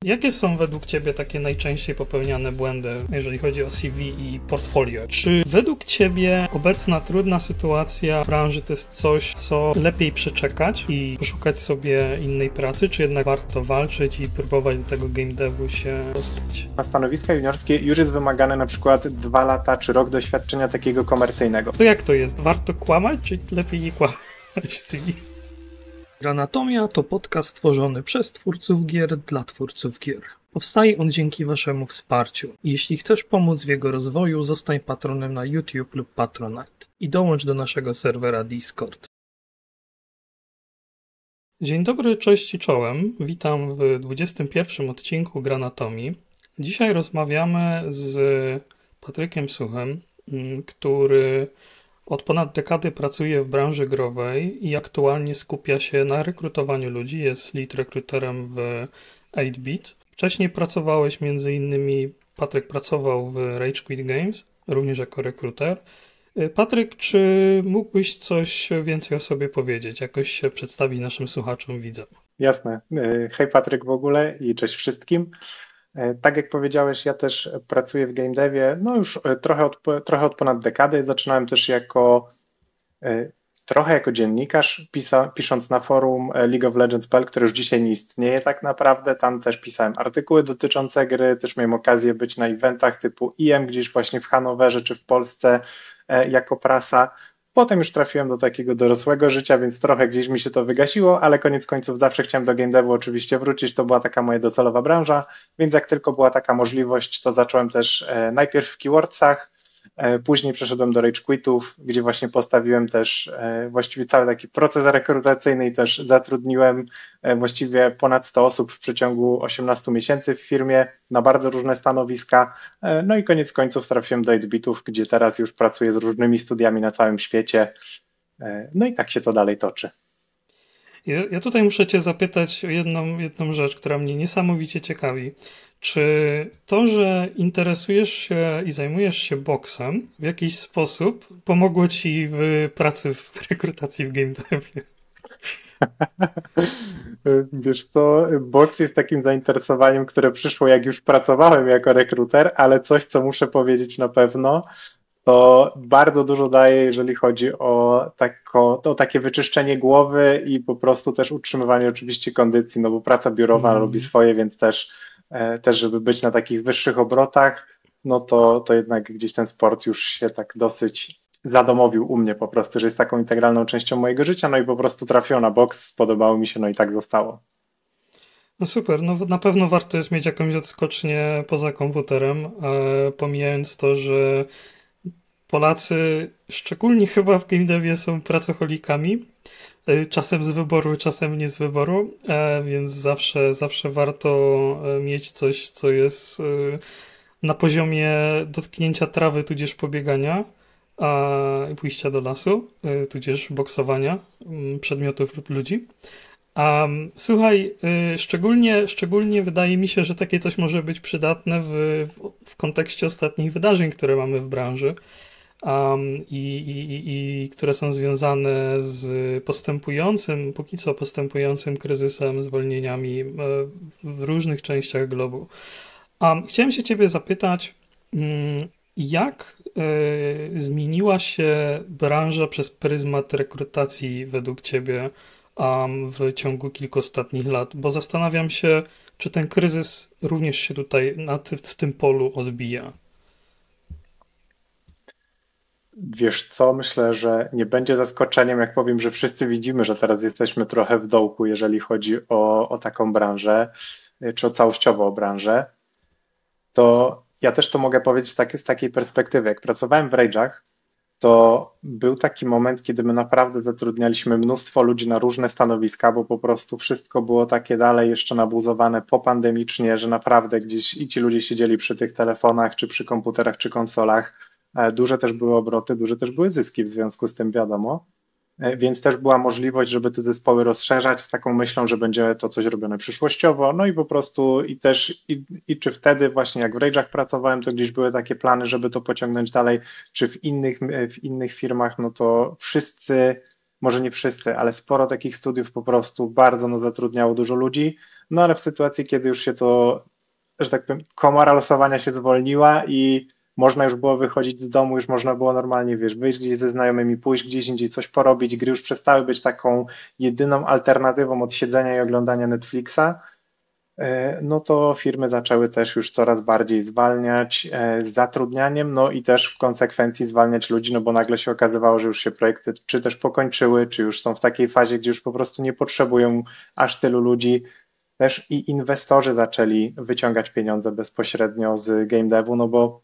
Jakie są według Ciebie takie najczęściej popełniane błędy, jeżeli chodzi o CV i portfolio? Czy według Ciebie obecna trudna sytuacja w branży to jest coś, co lepiej przeczekać i poszukać sobie innej pracy, czy jednak warto walczyć i próbować do tego game devu się dostać? Na stanowiska juniorskie już jest wymagane na przykład 2 lata czy rok doświadczenia takiego komercyjnego. To jak to jest? Warto kłamać, czy lepiej nie kłamać w CV? Granatomia to podcast stworzony przez twórców gier dla twórców gier. Powstaje on dzięki Waszemu wsparciu. Jeśli chcesz pomóc w jego rozwoju, zostań patronem na YouTube lub Patronite i dołącz do naszego serwera Discord. Dzień dobry, cześć i czołem. Witam w 21 odcinku Granatomii. Dzisiaj rozmawiamy z Patrykiem Suchem, który od ponad dekady pracuje w branży growej i aktualnie skupia się na rekrutowaniu ludzi. Jest lead rekruterem w 8bit. Wcześniej pracowałeś Patryk pracował w Rage Quit Games, również jako rekruter. Patryk, czy mógłbyś coś więcej o sobie powiedzieć? Jakoś się przedstawić naszym słuchaczom, widzom. Jasne. Hej Patryk w ogóle i cześć wszystkim. Tak jak powiedziałeś, ja też pracuję w game devie, już trochę od ponad dekady. Zaczynałem też trochę jako dziennikarz, pisząc na forum League of Legends.pl, które już dzisiaj nie istnieje tak naprawdę. Tam też pisałem artykuły dotyczące gry, też miałem okazję być na eventach typu EM gdzieś właśnie w Hanowerze czy w Polsce jako prasa. Potem już trafiłem do takiego dorosłego życia, więc trochę gdzieś mi się to wygasiło, ale koniec końców zawsze chciałem do game devu oczywiście wrócić, to była taka moja docelowa branża, więc jak tylko była taka możliwość, to zacząłem też najpierw w Keywordsach, później przeszedłem do Rage Quitów, gdzie właśnie postawiłem też właściwie cały taki proces rekrutacyjny i też zatrudniłem właściwie ponad 100 osób w przeciągu 18 miesięcy w firmie na bardzo różne stanowiska. No i koniec końców trafiłem do 8bitów, gdzie teraz już pracuję z różnymi studiami na całym świecie. No i tak się to dalej toczy. Ja tutaj muszę Cię zapytać o jedną rzecz, która mnie niesamowicie ciekawi. Czy to, że interesujesz się i zajmujesz się boksem w jakiś sposób pomogło Ci w pracy w rekrutacji w game devie? Wiesz co, boks jest takim zainteresowaniem, które przyszło jak już pracowałem jako rekruter, ale coś, co muszę powiedzieć na pewno, to bardzo dużo daje, jeżeli chodzi o takie wyczyszczenie głowy i po prostu też utrzymywanie oczywiście kondycji, no bo praca biurowa robi swoje, więc też żeby być na takich wyższych obrotach, no to jednak gdzieś ten sport już się tak dosyć zadomowił u mnie po prostu, że jest taką integralną częścią mojego życia, no i po prostu trafiło na boks, spodobało mi się, no i tak zostało. No super, no na pewno warto jest mieć jakąś odskocznię poza komputerem, pomijając to, że Polacy, szczególnie chyba w game devie, są pracocholikami. Czasem z wyboru, czasem nie z wyboru, więc zawsze warto mieć coś, co jest na poziomie dotknięcia trawy, tudzież pobiegania i pójścia do lasu, tudzież boksowania przedmiotów lub ludzi. Słuchaj, szczególnie wydaje mi się, że takie coś może być przydatne w kontekście ostatnich wydarzeń, które mamy w branży. I które są związane z póki co postępującym kryzysem, zwolnieniami w różnych częściach globu. Chciałem się Ciebie zapytać, jak zmieniła się branża przez pryzmat rekrutacji według Ciebie w ciągu kilku ostatnich lat? Bo zastanawiam się, czy ten kryzys również się tutaj w tym polu odbija. Wiesz co, myślę, że nie będzie zaskoczeniem, jak powiem, że wszyscy widzimy, że teraz jesteśmy trochę w dołku, jeżeli chodzi o taką branżę, czy całościowo o branżę. To ja też to mogę powiedzieć z takiej perspektywy. Jak pracowałem w Rage'ach, to był taki moment, kiedy my naprawdę zatrudnialiśmy mnóstwo ludzi na różne stanowiska, bo po prostu wszystko było takie dalej jeszcze nabuzowane popandemicznie, że naprawdę gdzieś i ci ludzie siedzieli przy tych telefonach, czy przy komputerach, czy konsolach. Duże też były obroty, duże też były zyski w związku z tym, wiadomo, więc też była możliwość, żeby te zespoły rozszerzać z taką myślą, że będzie to coś robione przyszłościowo, no i po prostu czy wtedy właśnie jak w Rage'ach pracowałem, to gdzieś były takie plany, żeby to pociągnąć dalej, czy w innych firmach, no to wszyscy może nie wszyscy, ale sporo takich studiów po prostu bardzo zatrudniało dużo ludzi, no ale w sytuacji, kiedy już się to, że tak powiem, komora losowania się zwolniła i można już było wychodzić z domu, już można było normalnie, wiesz, wyjść gdzieś ze znajomymi, pójść gdzieś indziej, coś porobić, gry już przestały być taką jedyną alternatywą od siedzenia i oglądania Netflixa, no to firmy zaczęły też już coraz bardziej zwalniać z zatrudnianiem, no i też w konsekwencji zwalniać ludzi, no bo nagle się okazywało, że już się projekty czy też pokończyły, czy już są w takiej fazie, gdzie już po prostu nie potrzebują aż tylu ludzi. Też i inwestorzy zaczęli wyciągać pieniądze bezpośrednio z game devu, no bo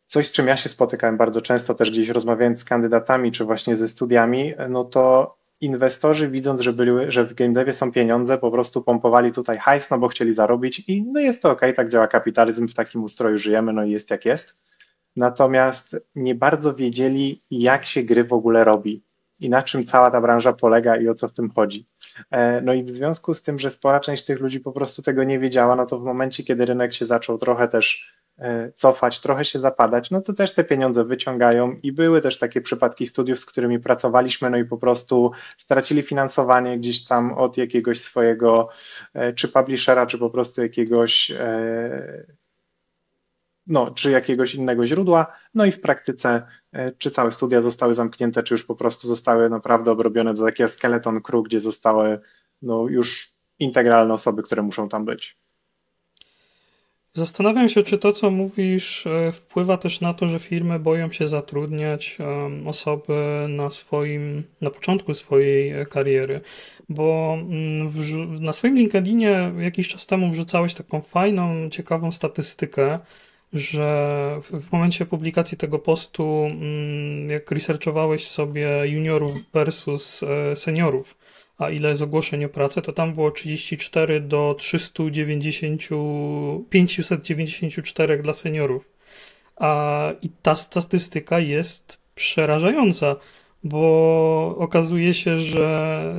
coś, z czym ja się spotykałem bardzo często, też gdzieś rozmawiając z kandydatami, czy właśnie ze studiami, no to inwestorzy widząc, że w game devie są pieniądze, po prostu pompowali tutaj hajs, no bo chcieli zarobić i no jest to okej, tak działa kapitalizm, w takim ustroju żyjemy, no i jest jak jest. Natomiast nie bardzo wiedzieli, jak się gry w ogóle robi i na czym cała ta branża polega i o co w tym chodzi. No i w związku z tym, że spora część tych ludzi po prostu tego nie wiedziała, no to w momencie, kiedy rynek się zaczął trochę też cofać, trochę się zapadać, no to też te pieniądze wyciągają i były też takie przypadki studiów, z którymi pracowaliśmy, no i po prostu stracili finansowanie gdzieś tam od jakiegoś swojego czy publishera, czy po prostu jakiegoś no, czy jakiegoś innego źródła, no i w praktyce czy całe studia zostały zamknięte, czy już po prostu zostały naprawdę obrobione do takiego skeleton crew, gdzie zostały no, już integralne osoby, które muszą tam być. Zastanawiam się, czy to, co mówisz, wpływa też na to, że firmy boją się zatrudniać osoby na początku swojej kariery, bo na swoim LinkedInie jakiś czas temu wrzucałeś taką fajną, ciekawą statystykę, że w momencie publikacji tego postu, jak researchowałeś sobie juniorów versus seniorów, a ile jest ogłoszeń o pracę, to tam było 34 do 594 dla seniorów. I ta statystyka jest przerażająca, bo okazuje się, że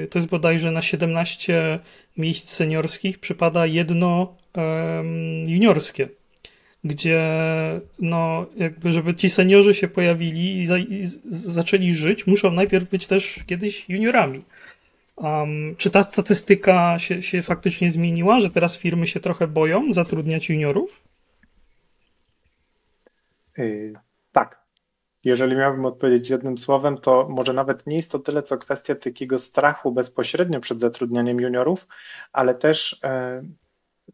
to jest bodajże na 17 miejsc seniorskich przypada jedno juniorskie, gdzie no jakby żeby ci seniorzy się pojawili i zaczęli żyć, muszą najpierw być też kiedyś juniorami. Czy ta statystyka się faktycznie zmieniła, że teraz firmy się trochę boją zatrudniać juniorów? Tak, jeżeli miałbym odpowiedzieć jednym słowem, to może nawet nie jest to tyle, co kwestia takiego strachu bezpośrednio przed zatrudnianiem juniorów, ale też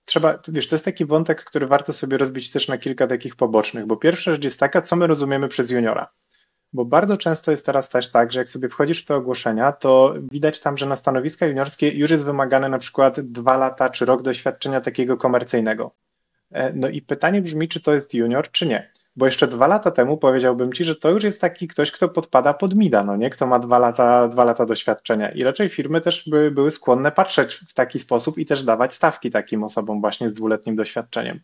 trzeba, wiesz, to jest taki wątek, który warto sobie rozbić też na kilka takich pobocznych, bo pierwsza rzecz jest taka, co my rozumiemy przez juniora. Bo bardzo często jest teraz też tak, że jak sobie wchodzisz w te ogłoszenia, to widać tam, że na stanowiska juniorskie już jest wymagane na przykład 2 lata czy rok doświadczenia takiego komercyjnego. No i pytanie brzmi, czy to jest junior, czy nie. Bo jeszcze 2 lata temu powiedziałbym ci, że to już jest taki ktoś, kto podpada pod mida, no nie? Kto ma 2 lata doświadczenia. I raczej firmy też były skłonne patrzeć w taki sposób i też dawać stawki takim osobom właśnie z 2-letnim doświadczeniem.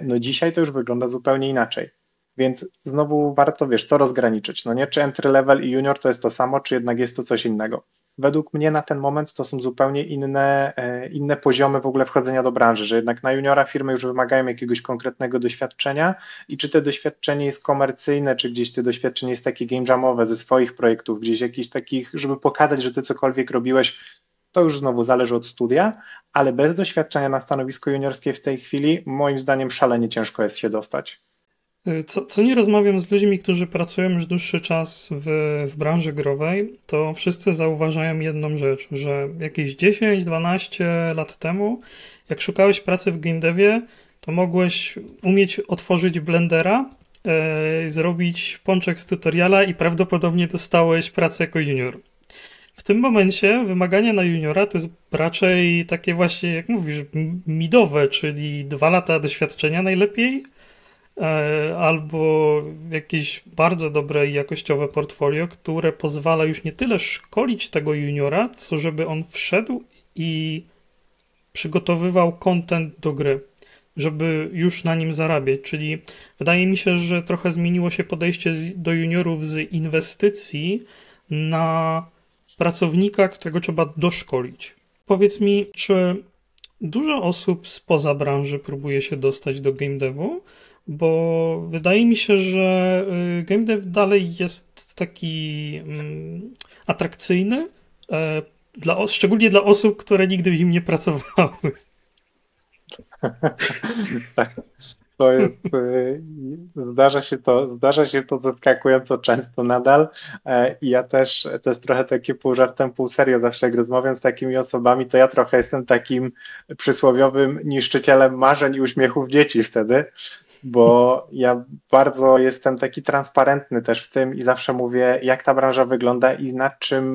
No dzisiaj to już wygląda zupełnie inaczej. Więc znowu warto, wiesz, to rozgraniczyć. No nie, czy entry level i junior to jest to samo, czy jednak jest to coś innego. Według mnie na ten moment to są zupełnie inne poziomy w ogóle wchodzenia do branży, że jednak na juniora firmy już wymagają jakiegoś konkretnego doświadczenia i czy to doświadczenie jest komercyjne, czy gdzieś to doświadczenie jest takie game jamowe ze swoich projektów, gdzieś jakichś takich, żeby pokazać, że ty cokolwiek robiłeś, to już znowu zależy od studia, ale bez doświadczenia na stanowisko juniorskie w tej chwili moim zdaniem szalenie ciężko jest się dostać. Co nie rozmawiam z ludźmi, którzy pracują już dłuższy czas w branży growej, to wszyscy zauważają jedną rzecz, że jakieś 10-12 lat temu, jak szukałeś pracy w game devie, to mogłeś umieć otworzyć Blendera, zrobić pączek z tutoriala i prawdopodobnie dostałeś pracę jako junior. W tym momencie wymagania na juniora to jest raczej takie właśnie, jak mówisz, midowe, czyli 2 lata doświadczenia najlepiej, albo jakieś bardzo dobre i jakościowe portfolio, które pozwala już nie tyle szkolić tego juniora, co żeby on wszedł i przygotowywał content do gry, żeby już na nim zarabiać. Czyli wydaje mi się, że trochę zmieniło się podejście do juniorów z inwestycji na pracownika, którego trzeba doszkolić. Powiedz mi, czy dużo osób spoza branży próbuje się dostać do game devu, bo wydaje mi się, że game dev dalej jest taki atrakcyjny, szczególnie dla osób, które nigdy w nim nie pracowały. Tak, to jest, zdarza się to zaskakująco często nadal. I ja też, to jest trochę takie pół żartem, pół serio, zawsze jak rozmawiam z takimi osobami, to ja trochę jestem takim przysłowiowym niszczycielem marzeń i uśmiechów dzieci wtedy, bo ja bardzo jestem taki transparentny też w tym i zawsze mówię, jak ta branża wygląda i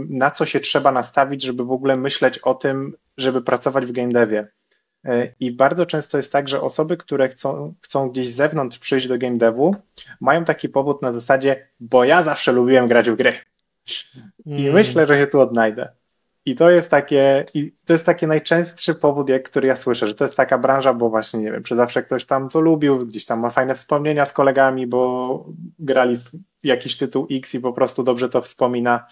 na co się trzeba nastawić, żeby w ogóle myśleć o tym, żeby pracować w game devie. I bardzo często jest tak, że osoby, które chcą gdzieś z zewnątrz przyjść do game devu, mają taki powód na zasadzie, bo ja zawsze lubiłem grać w gry i Mm, myślę, że się tu odnajdę. I to jest taki najczęstszy powód, który ja słyszę, że to jest taka branża, bo właśnie nie wiem, czy zawsze ktoś tam to lubił, gdzieś tam ma fajne wspomnienia z kolegami, bo grali w jakiś tytuł X i po prostu dobrze to wspomina.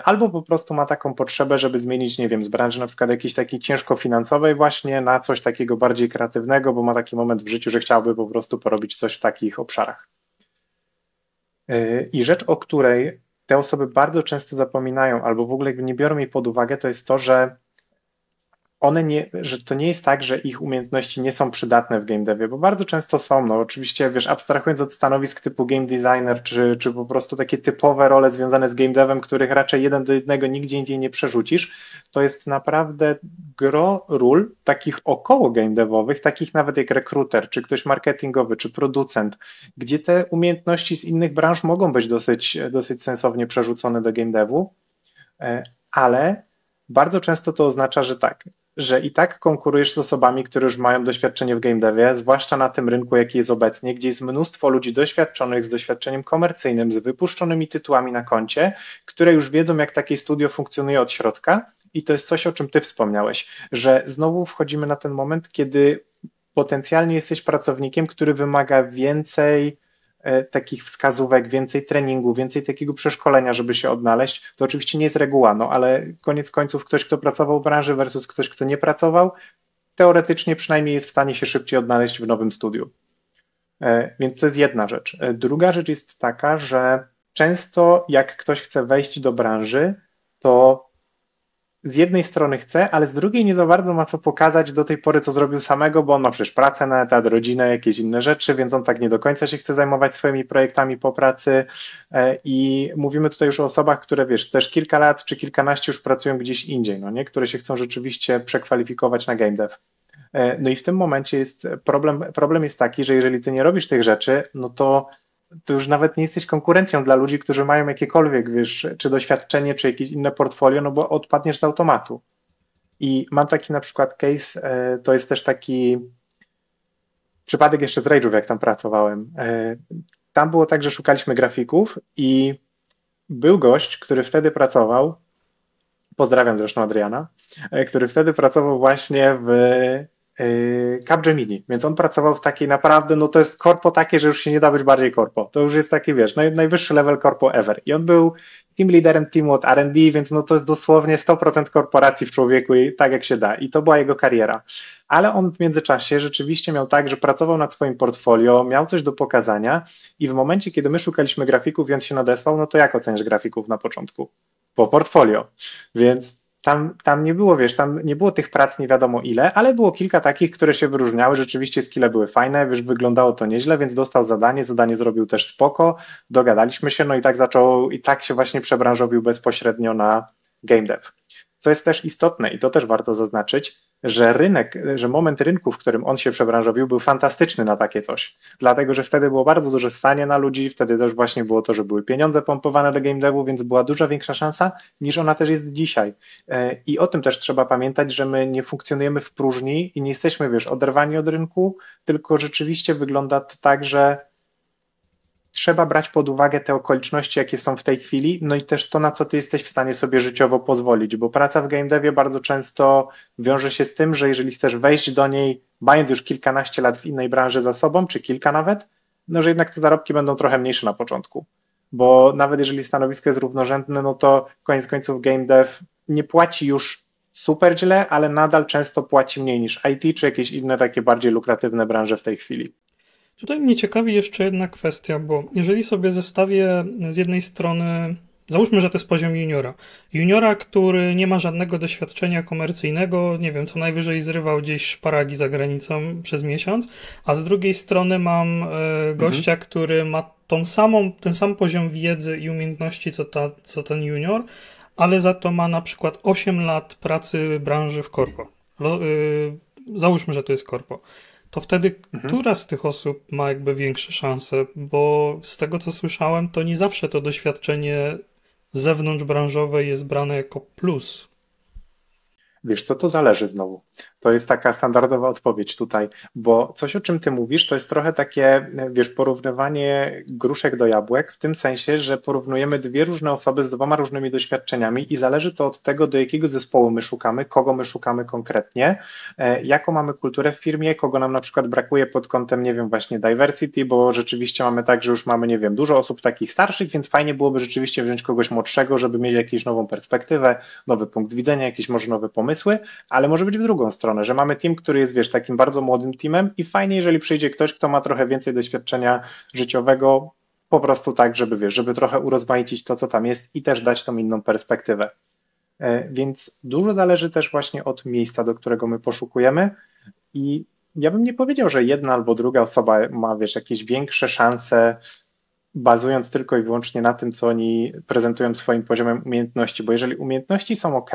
Albo po prostu ma taką potrzebę, żeby zmienić, nie wiem, z branży na przykład jakiejś takiej ciężko finansowej właśnie na coś takiego bardziej kreatywnego, bo ma taki moment w życiu, że chciałby po prostu porobić coś w takich obszarach. I rzecz, o której te osoby bardzo często zapominają albo w ogóle nie biorą jej pod uwagę, to jest to, że to nie jest tak, że ich umiejętności nie są przydatne w game devie, bo bardzo często są. No oczywiście, wiesz, abstrahując od stanowisk typu game designer, czy po prostu takie typowe role związane z game devem, których raczej jeden do jednego nigdzie indziej nie przerzucisz, to jest naprawdę gro ról takich około game devowych, takich nawet jak rekruter, czy ktoś marketingowy, czy producent, gdzie te umiejętności z innych branż mogą być dosyć sensownie przerzucone do game devu, ale bardzo często to oznacza, że tak, że i tak konkurujesz z osobami, które już mają doświadczenie w game devie, zwłaszcza na tym rynku, jaki jest obecnie, gdzie jest mnóstwo ludzi doświadczonych, z doświadczeniem komercyjnym, z wypuszczonymi tytułami na koncie, które już wiedzą, jak takie studio funkcjonuje od środka. I to jest coś, o czym ty wspomniałeś, że znowu wchodzimy na ten moment, kiedy potencjalnie jesteś pracownikiem, który wymaga więcej takich wskazówek, więcej treningu, więcej takiego przeszkolenia, żeby się odnaleźć. To oczywiście nie jest reguła, no ale koniec końców ktoś, kto pracował w branży versus ktoś, kto nie pracował, teoretycznie przynajmniej jest w stanie się szybciej odnaleźć w nowym studiu. Więc to jest jedna rzecz. Druga rzecz jest taka, że często jak ktoś chce wejść do branży, to z jednej strony chce, ale z drugiej nie za bardzo ma co pokazać do tej pory, co zrobił samego, bo on ma przecież pracę na etat, rodzinę, jakieś inne rzeczy, więc on tak nie do końca się chce zajmować swoimi projektami po pracy. I mówimy tutaj już o osobach, które wiesz, też kilka lat czy kilkanaście już pracują gdzieś indziej, no nie? Które się chcą rzeczywiście przekwalifikować na game dev. No i w tym momencie jest problem jest taki, że jeżeli ty nie robisz tych rzeczy, no to już nawet nie jesteś konkurencją dla ludzi, którzy mają jakiekolwiek, wiesz, czy doświadczenie, czy jakieś inne portfolio, no bo odpadniesz z automatu. I mam taki na przykład case, to jest też taki przypadek jeszcze z Rage'ów, jak tam pracowałem. Tam było tak, że szukaliśmy grafików i był gość, który wtedy pracował, pozdrawiam zresztą Adriana, który wtedy pracował właśnie w Capgemini, więc on pracował w takiej naprawdę, no to jest korpo takie, że już się nie da być bardziej korpo. To już jest taki, wiesz, najwyższy level korpo ever. I on był team leaderem teamu od R&D, więc no to jest dosłownie 100% korporacji w człowieku i tak jak się da. I to była jego kariera. Ale on w międzyczasie rzeczywiście miał tak, że pracował nad swoim portfolio, miał coś do pokazania i w momencie, kiedy my szukaliśmy grafików i on się nadesłał, no to jak oceniasz grafików na początku? Po portfolio. Więc tam nie było, wiesz, tam nie było tych prac nie wiadomo ile, ale było kilka takich, które się wyróżniały, rzeczywiście skille były fajne, wiesz, wyglądało to nieźle, więc dostał zadanie zrobił też spoko, dogadaliśmy się, no i tak się właśnie przebranżowił bezpośrednio na game dev. Co jest też istotne i to też warto zaznaczyć, że moment rynku, w którym on się przebranżowił, był fantastyczny na takie coś. Dlatego, że wtedy było bardzo duże ssanie na ludzi, wtedy też właśnie było to, że były pieniądze pompowane do game devu, więc była dużo większa szansa niż ona też jest dzisiaj. I o tym też trzeba pamiętać, że my nie funkcjonujemy w próżni i nie jesteśmy, wiesz, oderwani od rynku, tylko rzeczywiście wygląda to tak, że trzeba brać pod uwagę te okoliczności, jakie są w tej chwili, no i też to, na co ty jesteś w stanie sobie życiowo pozwolić, bo praca w game devie bardzo często wiąże się z tym, że jeżeli chcesz wejść do niej, mając już kilkanaście lat w innej branży za sobą, czy kilka nawet, no że jednak te zarobki będą trochę mniejsze na początku, bo nawet jeżeli stanowisko jest równorzędne, no to koniec końców game dev nie płaci już super źle, ale nadal często płaci mniej niż IT, czy jakieś inne takie bardziej lukratywne branże w tej chwili. Tutaj mnie ciekawi jeszcze jedna kwestia, bo jeżeli sobie zestawię z jednej strony, załóżmy, że to jest poziom juniora. Juniora, który nie ma żadnego doświadczenia komercyjnego, nie wiem, co najwyżej zrywał gdzieś szparagi za granicą przez miesiąc, a z drugiej strony mam Mhm. gościa, który ma ten sam poziom wiedzy i umiejętności, co ten junior, ale za to ma na przykład 8 lat pracy branży w korpo. Załóżmy, że to jest korpo. To wtedy Mhm. która z tych osób ma jakby większe szanse? Bo z tego co słyszałem, to nie zawsze to doświadczenie zewnątrzbranżowe jest brane jako plus. Wiesz co, to zależy znowu. To jest taka standardowa odpowiedź tutaj, bo coś, o czym ty mówisz, to jest trochę takie, wiesz, porównywanie gruszek do jabłek, w tym sensie, że porównujemy dwie różne osoby z dwoma różnymi doświadczeniami i zależy to od tego, do jakiego zespołu my szukamy, kogo my szukamy konkretnie, jaką mamy kulturę w firmie, kogo nam na przykład brakuje pod kątem, nie wiem, właśnie diversity, bo rzeczywiście mamy tak, że już mamy, nie wiem, dużo osób takich starszych, więc fajnie byłoby rzeczywiście wziąć kogoś młodszego, żeby mieć jakąś nową perspektywę, nowy punkt widzenia, jakieś może nowe pomysły, ale może być w drugą stronę, że mamy team, który jest, wiesz, takim bardzo młodym teamem i fajnie, jeżeli przyjdzie ktoś, kto ma trochę więcej doświadczenia życiowego, po prostu tak, żeby, wiesz, żeby trochę urozmaicić to, co tam jest i też dać tą inną perspektywę. Więc dużo zależy też właśnie od miejsca, do którego my poszukujemy i ja bym nie powiedział, że jedna albo druga osoba ma, wiesz, jakieś większe szanse, bazując tylko i wyłącznie na tym, co oni prezentują swoim poziomem umiejętności, bo jeżeli umiejętności są ok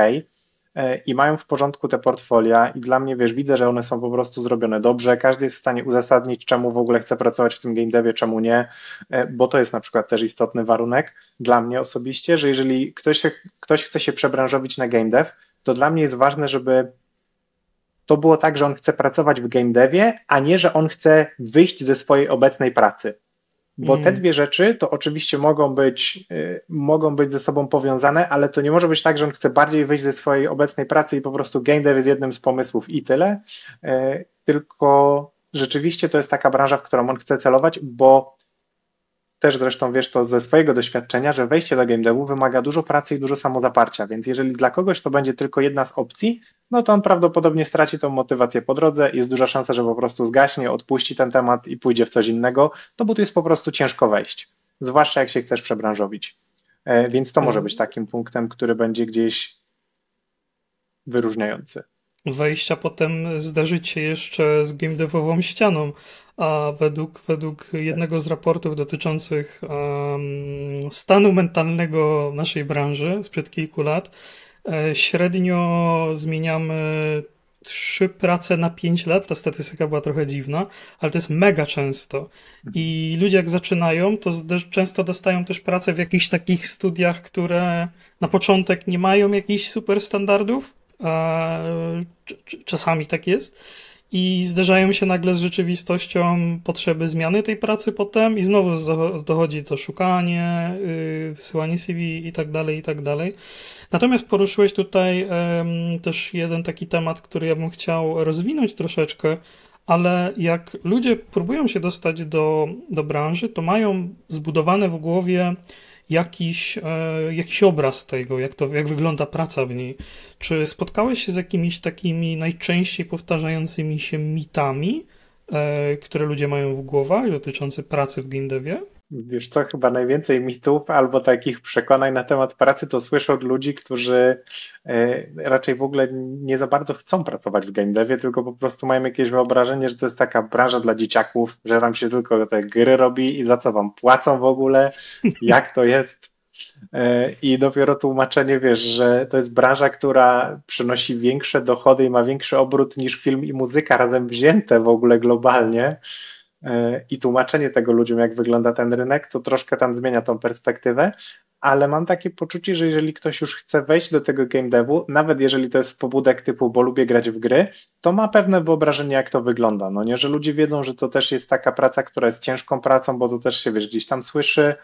i mają w porządku te portfolia i dla mnie, wiesz, widzę, że one są po prostu zrobione dobrze, każdy jest w stanie uzasadnić, czemu w ogóle chce pracować w tym game devie, czemu nie, bo to jest na przykład też istotny warunek dla mnie osobiście, że jeżeli ktoś chce się przebranżowić na game dev, to dla mnie jest ważne, żeby to było tak, że on chce pracować w game devie, a nie, że on chce wyjść ze swojej obecnej pracy. Bo te Mm. dwie rzeczy to oczywiście mogą być ze sobą powiązane, ale to nie może być tak, że on chce bardziej wyjść ze swojej obecnej pracy i po prostu game dev jest jednym z pomysłów i tyle, tylko rzeczywiście to jest taka branża, w którą on chce celować, bo też zresztą wiesz to ze swojego doświadczenia, że wejście do game devu wymaga dużo pracy i dużo samozaparcia, więc jeżeli dla kogoś to będzie tylko jedna z opcji, no to on prawdopodobnie straci tą motywację po drodze, jest duża szansa, że po prostu zgaśnie, odpuści ten temat i pójdzie w coś innego, no bo tu jest po prostu ciężko wejść, zwłaszcza jak się chcesz przebranżowić. Więc to może być takim punktem, który będzie gdzieś wyróżniający. Wejścia potem zdarzyć się jeszcze z game devową ścianą, a według jednego z raportów dotyczących stanu mentalnego naszej branży sprzed kilku lat, średnio zmieniamy 3 prace na 5 lat. Ta statystyka była trochę dziwna, ale to jest mega często. I ludzie jak zaczynają, to często dostają też pracę w jakichś takich studiach, które na początek nie mają jakichś super standardów. Czasami tak jest. I zderzają się nagle z rzeczywistością potrzeby zmiany tej pracy potem i znowu dochodzi to szukanie, wysyłanie CV i tak dalej, i tak dalej. Natomiast poruszyłeś tutaj też jeden taki temat, który ja bym chciał rozwinąć troszeczkę, ale jak ludzie próbują się dostać do branży, to mają zbudowane w głowie jakiś obraz tego, jak wygląda praca w niej. Czy spotkałeś się z jakimiś takimi najczęściej powtarzającymi się mitami, które ludzie mają w głowach dotyczące pracy w game devie? Wiesz co, chyba najwięcej mitów albo takich przekonań na temat pracy to słyszę od ludzi, którzy raczej w ogóle nie za bardzo chcą pracować w game devie, tylko po prostu mają jakieś wyobrażenie, że to jest taka branża dla dzieciaków, że tam się tylko te gry robi i za co wam płacą w ogóle, jak to jest. I dopiero tłumaczenie, wiesz, że to jest branża, która przynosi większe dochody i ma większy obrót niż film i muzyka razem wzięte w ogóle globalnie. I tłumaczenie tego ludziom, jak wygląda ten rynek, to troszkę tam zmienia tą perspektywę, ale mam takie poczucie, że jeżeli ktoś już chce wejść do tego game devu, nawet jeżeli to jest pobudek typu, bo lubię grać w gry, to ma pewne wyobrażenie, jak to wygląda, no nie, że ludzie wiedzą, że to też jest taka praca, która jest ciężką pracą, bo to też się, wiesz, gdzieś tam słyszy,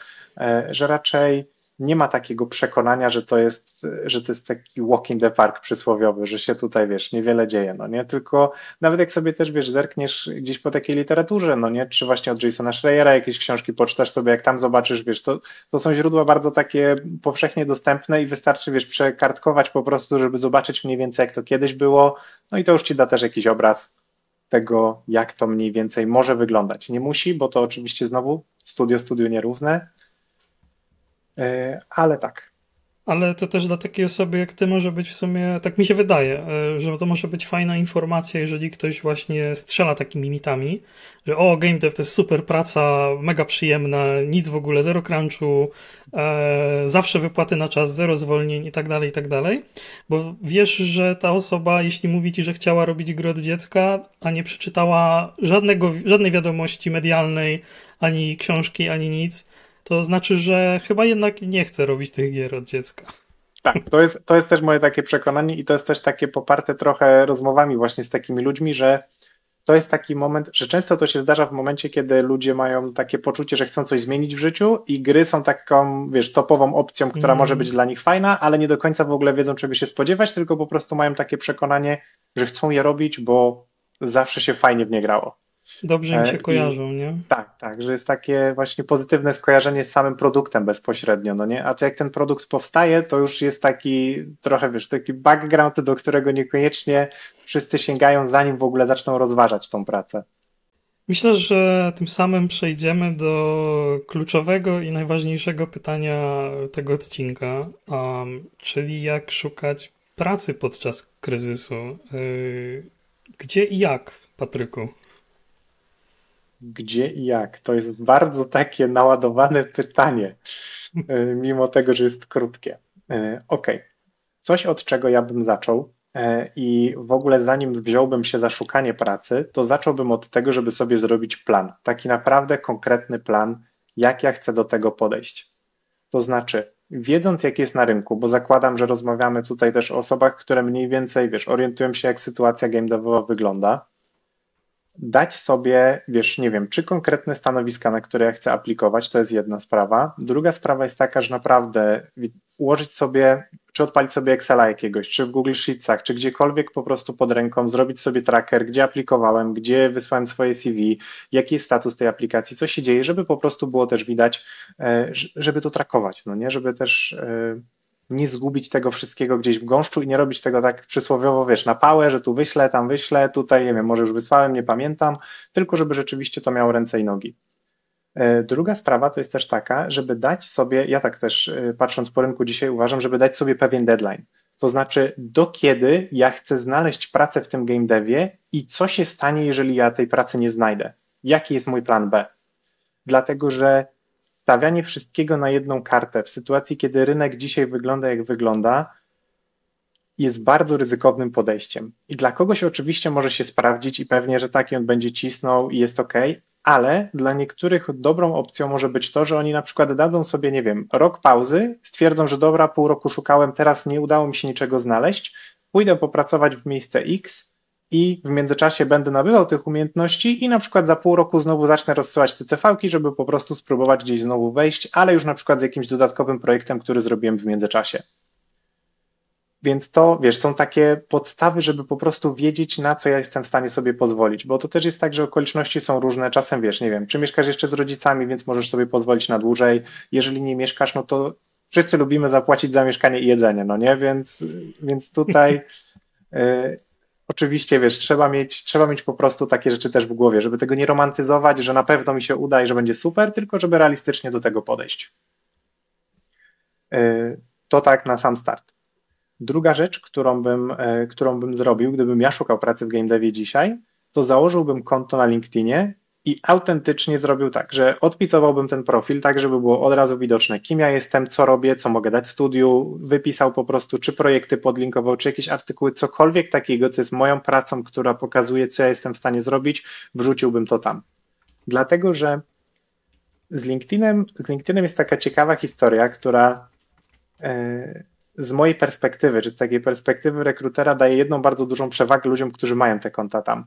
że raczej nie ma takiego przekonania, że to jest taki walk in the park przysłowiowy, że się tutaj, wiesz, niewiele dzieje, no nie, tylko nawet jak sobie też, wiesz, zerkniesz gdzieś po takiej literaturze, no nie, czy właśnie od Jasona Schreiera jakieś książki poczytasz sobie, jak tam zobaczysz, wiesz, to są źródła bardzo takie powszechnie dostępne i wystarczy, wiesz, przekartkować po prostu, żeby zobaczyć mniej więcej, jak to kiedyś było, no i to już ci da też jakiś obraz. tego, jak to mniej więcej może wyglądać. Nie musi, bo to oczywiście znowu studiu nierówne, ale tak. Ale to też dla takiej osoby jak ty może być w sumie, tak mi się wydaje, że to może być fajna informacja, jeżeli ktoś właśnie strzela takimi mitami, że game dev to jest super praca, mega przyjemna, nic w ogóle, zero crunchu, zawsze wypłaty na czas, zero zwolnień i tak dalej, i tak dalej. Bo wiesz, że ta osoba, jeśli mówi ci, że chciała robić gry od dziecka, a nie przeczytała żadnej wiadomości medialnej, ani książki, ani nic, to znaczy, że chyba jednak nie chce robić tych gier od dziecka. Tak, to jest też moje takie przekonanie i to jest też takie poparte trochę rozmowami właśnie z takimi ludźmi, że to jest taki moment, że często to się zdarza w momencie, kiedy ludzie mają takie poczucie, że chcą coś zmienić w życiu i gry są taką, wiesz, topową opcją, która może być dla nich fajna, ale nie do końca w ogóle wiedzą, czego się spodziewać, tylko po prostu mają takie przekonanie, że chcą je robić, bo zawsze się fajnie w nie grało. Dobrze im się kojarzą, nie? Tak, że jest takie właśnie pozytywne skojarzenie z samym produktem bezpośrednio, no nie? A to jak ten produkt powstaje, to już jest taki trochę, wiesz, taki background, do którego niekoniecznie wszyscy sięgają, zanim w ogóle zaczną rozważać tą pracę. Myślę, że tym samym przejdziemy do kluczowego i najważniejszego pytania tego odcinka, czyli jak szukać pracy podczas kryzysu. Gdzie i jak, Patryku? Gdzie i jak? To jest bardzo takie naładowane pytanie, mimo tego, że jest krótkie. Okej. Coś, od czego ja bym zaczął i w ogóle zanim wziąłbym się za szukanie pracy, to zacząłbym od tego, żeby sobie zrobić plan. Taki naprawdę konkretny plan, jak ja chcę do tego podejść. To znaczy, wiedząc jak jest na rynku, bo zakładam, że rozmawiamy tutaj też o osobach, które mniej więcej, wiesz, orientują się jak sytuacja game devowa wygląda, dać sobie, wiesz, nie wiem, czy konkretne stanowiska, na które ja chcę aplikować, to jest jedna sprawa. Druga sprawa jest taka, że naprawdę ułożyć sobie, czy odpalić sobie Excela jakiegoś, czy w Google Sheetsach, czy gdziekolwiek po prostu pod ręką, zrobić sobie tracker, gdzie aplikowałem, gdzie wysłałem swoje CV, jaki jest status tej aplikacji, co się dzieje, żeby po prostu było też widać, żeby to trackować, no nie, żeby też nie zgubić tego wszystkiego gdzieś w gąszczu i nie robić tego tak przysłowiowo, wiesz, na pałę, że tu wyślę, tam wyślę, tutaj, nie wiem, może już wysłałem, nie pamiętam, tylko żeby rzeczywiście to miało ręce i nogi. Druga sprawa to jest też taka, żeby dać sobie, ja tak też patrząc po rynku dzisiaj uważam, żeby dać sobie pewien deadline. To znaczy, do kiedy ja chcę znaleźć pracę w tym game devie i co się stanie, jeżeli ja tej pracy nie znajdę? Jaki jest mój plan B? Dlatego, że stawianie wszystkiego na jedną kartę w sytuacji, kiedy rynek dzisiaj wygląda jak wygląda, jest bardzo ryzykownym podejściem. I dla kogoś oczywiście może się sprawdzić i pewnie, że taki on będzie cisnął i jest ok, ale dla niektórych dobrą opcją może być to, że oni na przykład dadzą sobie, nie wiem, rok pauzy, stwierdzą, że dobra, pół roku szukałem, teraz nie udało mi się niczego znaleźć, pójdę popracować w miejsce X i w międzyczasie będę nabywał tych umiejętności i na przykład za pół roku znowu zacznę rozsyłać te CV-ki, żeby po prostu spróbować gdzieś znowu wejść, ale już na przykład z jakimś dodatkowym projektem, który zrobiłem w międzyczasie. Więc to, wiesz, są takie podstawy, żeby po prostu wiedzieć, na co ja jestem w stanie sobie pozwolić, bo to też jest tak, że okoliczności są różne, czasem wiesz, nie wiem, czy mieszkasz jeszcze z rodzicami, więc możesz sobie pozwolić na dłużej, jeżeli nie mieszkasz, no to wszyscy lubimy zapłacić za mieszkanie i jedzenie, no nie, więc tutaj oczywiście, wiesz, trzeba mieć po prostu takie rzeczy też w głowie, żeby tego nie romantyzować, że na pewno mi się uda i że będzie super, tylko żeby realistycznie do tego podejść. To tak na sam start. Druga rzecz, którą bym zrobił, gdybym ja szukał pracy w game devie dzisiaj, to założyłbym konto na LinkedInie i autentycznie zrobił tak, że odpicowałbym ten profil tak, żeby było od razu widoczne, kim ja jestem, co robię, co mogę dać studiu, wypisał po prostu, czy projekty podlinkował, czy jakieś artykuły, cokolwiek takiego, co jest moją pracą, która pokazuje, co ja jestem w stanie zrobić, wrzuciłbym to tam. Dlatego, że z LinkedInem jest taka ciekawa historia, która z mojej perspektywy, czy z takiej perspektywy rekrutera daje jedną bardzo dużą przewagę ludziom, którzy mają te konta tam.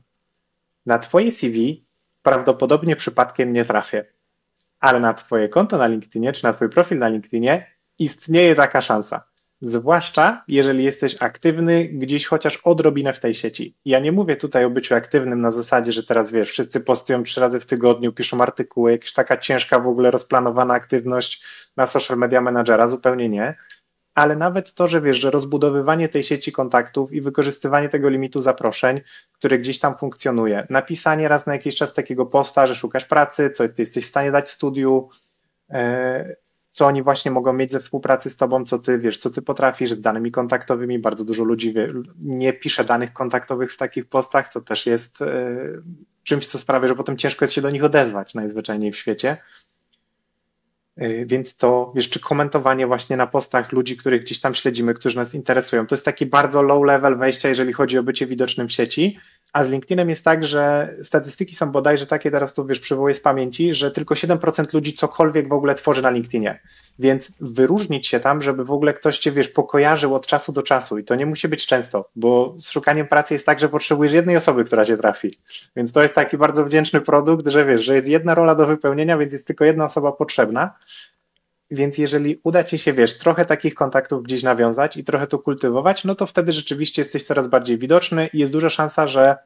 Na twoje CV prawdopodobnie przypadkiem nie trafię, ale na twoje konto na LinkedInie, czy na twój profil na LinkedInie istnieje taka szansa. Zwłaszcza, jeżeli jesteś aktywny gdzieś chociaż odrobinę w tej sieci. Ja nie mówię tutaj o byciu aktywnym na zasadzie, że teraz wiesz, wszyscy postują 3 razy w tygodniu, piszą artykuły, jakaś taka ciężka w ogóle rozplanowana aktywność na social media managera, zupełnie nie. ale nawet to, że wiesz, że rozbudowywanie tej sieci kontaktów i wykorzystywanie tego limitu zaproszeń, który gdzieś tam funkcjonuje, napisanie raz na jakiś czas takiego posta, że szukasz pracy, co ty jesteś w stanie dać studiu, co oni właśnie mogą mieć ze współpracy z tobą, co ty wiesz, co ty potrafisz z danymi kontaktowymi. Bardzo dużo ludzi nie pisze danych kontaktowych w takich postach, co też jest czymś, co sprawia, że potem ciężko jest się do nich odezwać najzwyczajniej w świecie. Więc to, wiesz, czy komentowanie właśnie na postach ludzi, których gdzieś tam śledzimy, którzy nas interesują, to jest taki bardzo low level wejścia, jeżeli chodzi o bycie widocznym w sieci, a z LinkedInem jest tak, że statystyki są bodajże takie, teraz tu wiesz, przywołuję z pamięci, że tylko 7% ludzi cokolwiek w ogóle tworzy na LinkedInie, więc wyróżnić się tam, żeby w ogóle ktoś cię, wiesz, pokojarzył od czasu do czasu i to nie musi być często, bo z szukaniem pracy jest tak, że potrzebujesz jednej osoby, która cię trafi, więc to jest taki bardzo wdzięczny produkt, że wiesz, że jest jedna rola do wypełnienia, więc jest tylko jedna osoba potrzebna. Więc jeżeli uda ci się, wiesz, trochę takich kontaktów gdzieś nawiązać i trochę to kultywować, no to wtedy rzeczywiście jesteś coraz bardziej widoczny i jest duża szansa, że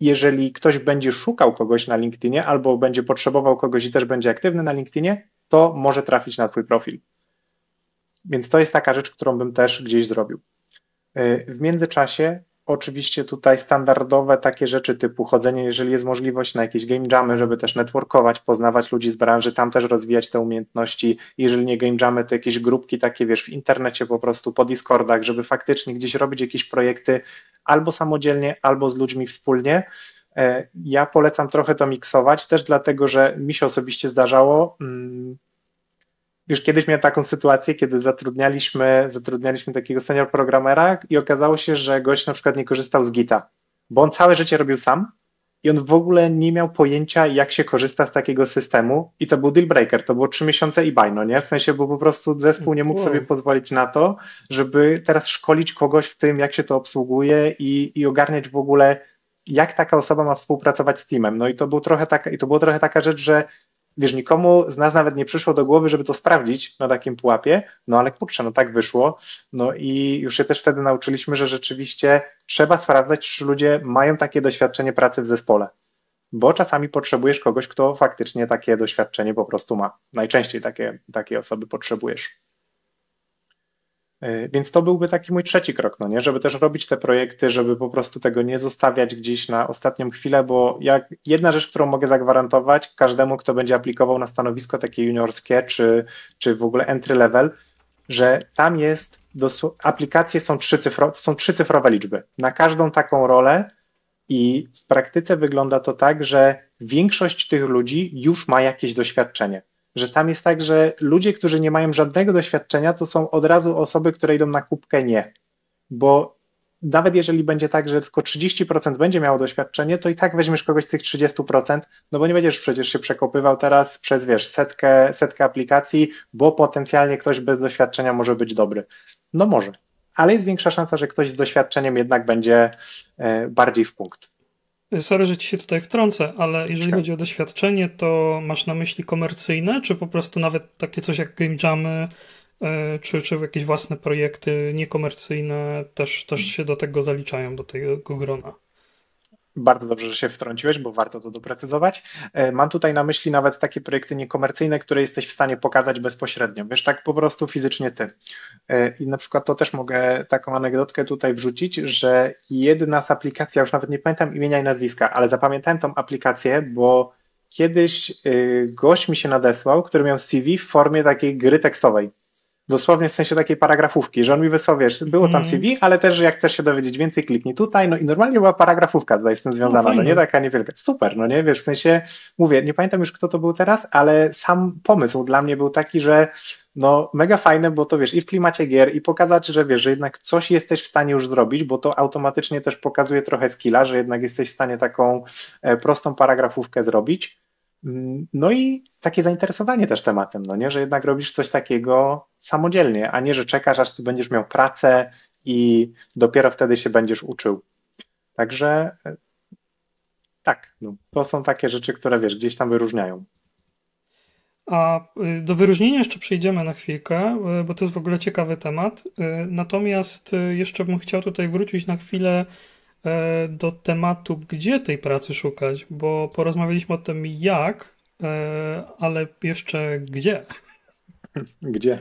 jeżeli ktoś będzie szukał kogoś na LinkedInie albo będzie potrzebował kogoś i też będzie aktywny na LinkedInie, to może trafić na twój profil. Więc to jest taka rzecz, którą bym też gdzieś zrobił. W międzyczasie oczywiście tutaj standardowe takie rzeczy typu chodzenie, jeżeli jest możliwość na jakieś game jamy, żeby też networkować, poznawać ludzi z branży, tam też rozwijać te umiejętności. Jeżeli nie game jamy, to jakieś grupki takie, wiesz, w internecie po prostu, po Discordach, żeby faktycznie gdzieś robić jakieś projekty albo samodzielnie, albo z ludźmi wspólnie. Ja polecam trochę to miksować, też dlatego, że mi się osobiście zdarzało. Już kiedyś miałem taką sytuację, kiedy zatrudnialiśmy takiego senior programera i okazało się, że gość na przykład nie korzystał z Gita, bo on całe życie robił sam i on w ogóle nie miał pojęcia, jak się korzysta z takiego systemu i to był deal breaker, to było 3 miesiące i bajno, nie? W sensie, bo po prostu zespół nie mógł sobie pozwolić na to, żeby teraz szkolić kogoś w tym, jak się to obsługuje i ogarniać w ogóle, jak taka osoba ma współpracować z teamem. No i to była trochę taka rzecz, że wiesz, nikomu z nas nawet nie przyszło do głowy, żeby to sprawdzić na takim pułapie, no ale kurczę, no tak wyszło. No i już się też wtedy nauczyliśmy, że rzeczywiście trzeba sprawdzać, czy ludzie mają takie doświadczenie pracy w zespole, bo czasami potrzebujesz kogoś, kto faktycznie takie doświadczenie po prostu ma. Najczęściej takie osoby potrzebujesz. Więc to byłby taki mój trzeci krok, no nie? Żeby też robić te projekty, żeby po prostu tego nie zostawiać gdzieś na ostatnią chwilę, bo jedna rzecz, którą mogę zagwarantować każdemu, kto będzie aplikował na stanowisko takie juniorskie, czy w ogóle entry level, że tam aplikacje są trzycyfrowe liczby. Na każdą taką rolę i w praktyce wygląda to tak, że większość tych ludzi już ma jakieś doświadczenie. Że tam jest tak, że ludzie, którzy nie mają żadnego doświadczenia, to są od razu osoby, które idą na kubkę nie. Bo nawet jeżeli będzie tak, że tylko 30% będzie miało doświadczenie, to i tak weźmiesz kogoś z tych 30%, no bo nie będziesz przecież się przekopywał teraz przez, wiesz, setkę aplikacji, bo potencjalnie ktoś bez doświadczenia może być dobry. No może, ale jest większa szansa, że ktoś z doświadczeniem jednak będzie bardziej w punkt. Sorry, że ci się tutaj wtrącę, ale jeżeli chodzi o doświadczenie, to masz na myśli komercyjne, czy po prostu nawet takie coś jak game jamy, czy jakieś własne projekty niekomercyjne też się do tego zaliczają, do tego grona? Bardzo dobrze, że się wtrąciłeś, bo warto to doprecyzować. Mam tutaj na myśli nawet takie projekty niekomercyjne, które jesteś w stanie pokazać bezpośrednio. Wiesz, tak po prostu fizycznie ty. I na przykład to też mogę taką anegdotkę tutaj wrzucić, że jedna z aplikacji, ja już nawet nie pamiętam imienia i nazwiska, ale zapamiętałem tą aplikację, bo kiedyś gość mi się nadesłał, który miał CV w formie takiej gry tekstowej. Dosłownie w sensie takiej paragrafówki, że on mi wysłał, wiesz, było tam CV, ale też, że jak chcesz się dowiedzieć więcej, kliknij tutaj, no i normalnie była paragrafówka tutaj z tym związana, no nie taka niewielka. Super, no nie, wiesz, w sensie, mówię, nie pamiętam już kto to był teraz, ale sam pomysł dla mnie był taki, że no mega fajne, bo to wiesz, i w klimacie gier, i pokazać, że wiesz, że jednak coś jesteś w stanie już zrobić, bo to automatycznie też pokazuje trochę skilla, że jednak jesteś w stanie taką prostą paragrafówkę zrobić. No i takie zainteresowanie też tematem, no nie, że jednak robisz coś takiego samodzielnie, a nie, że czekasz, aż ty będziesz miał pracę i dopiero wtedy się będziesz uczył. Także tak, no, to są takie rzeczy, które wiesz, gdzieś tam wyróżniają. A do wyróżnienia jeszcze przejdziemy na chwilkę, bo to jest w ogóle ciekawy temat. Natomiast jeszcze bym chciał tutaj wrócić na chwilę do tematu, gdzie tej pracy szukać, bo porozmawialiśmy o tym jak, ale jeszcze gdzie. Gdzie?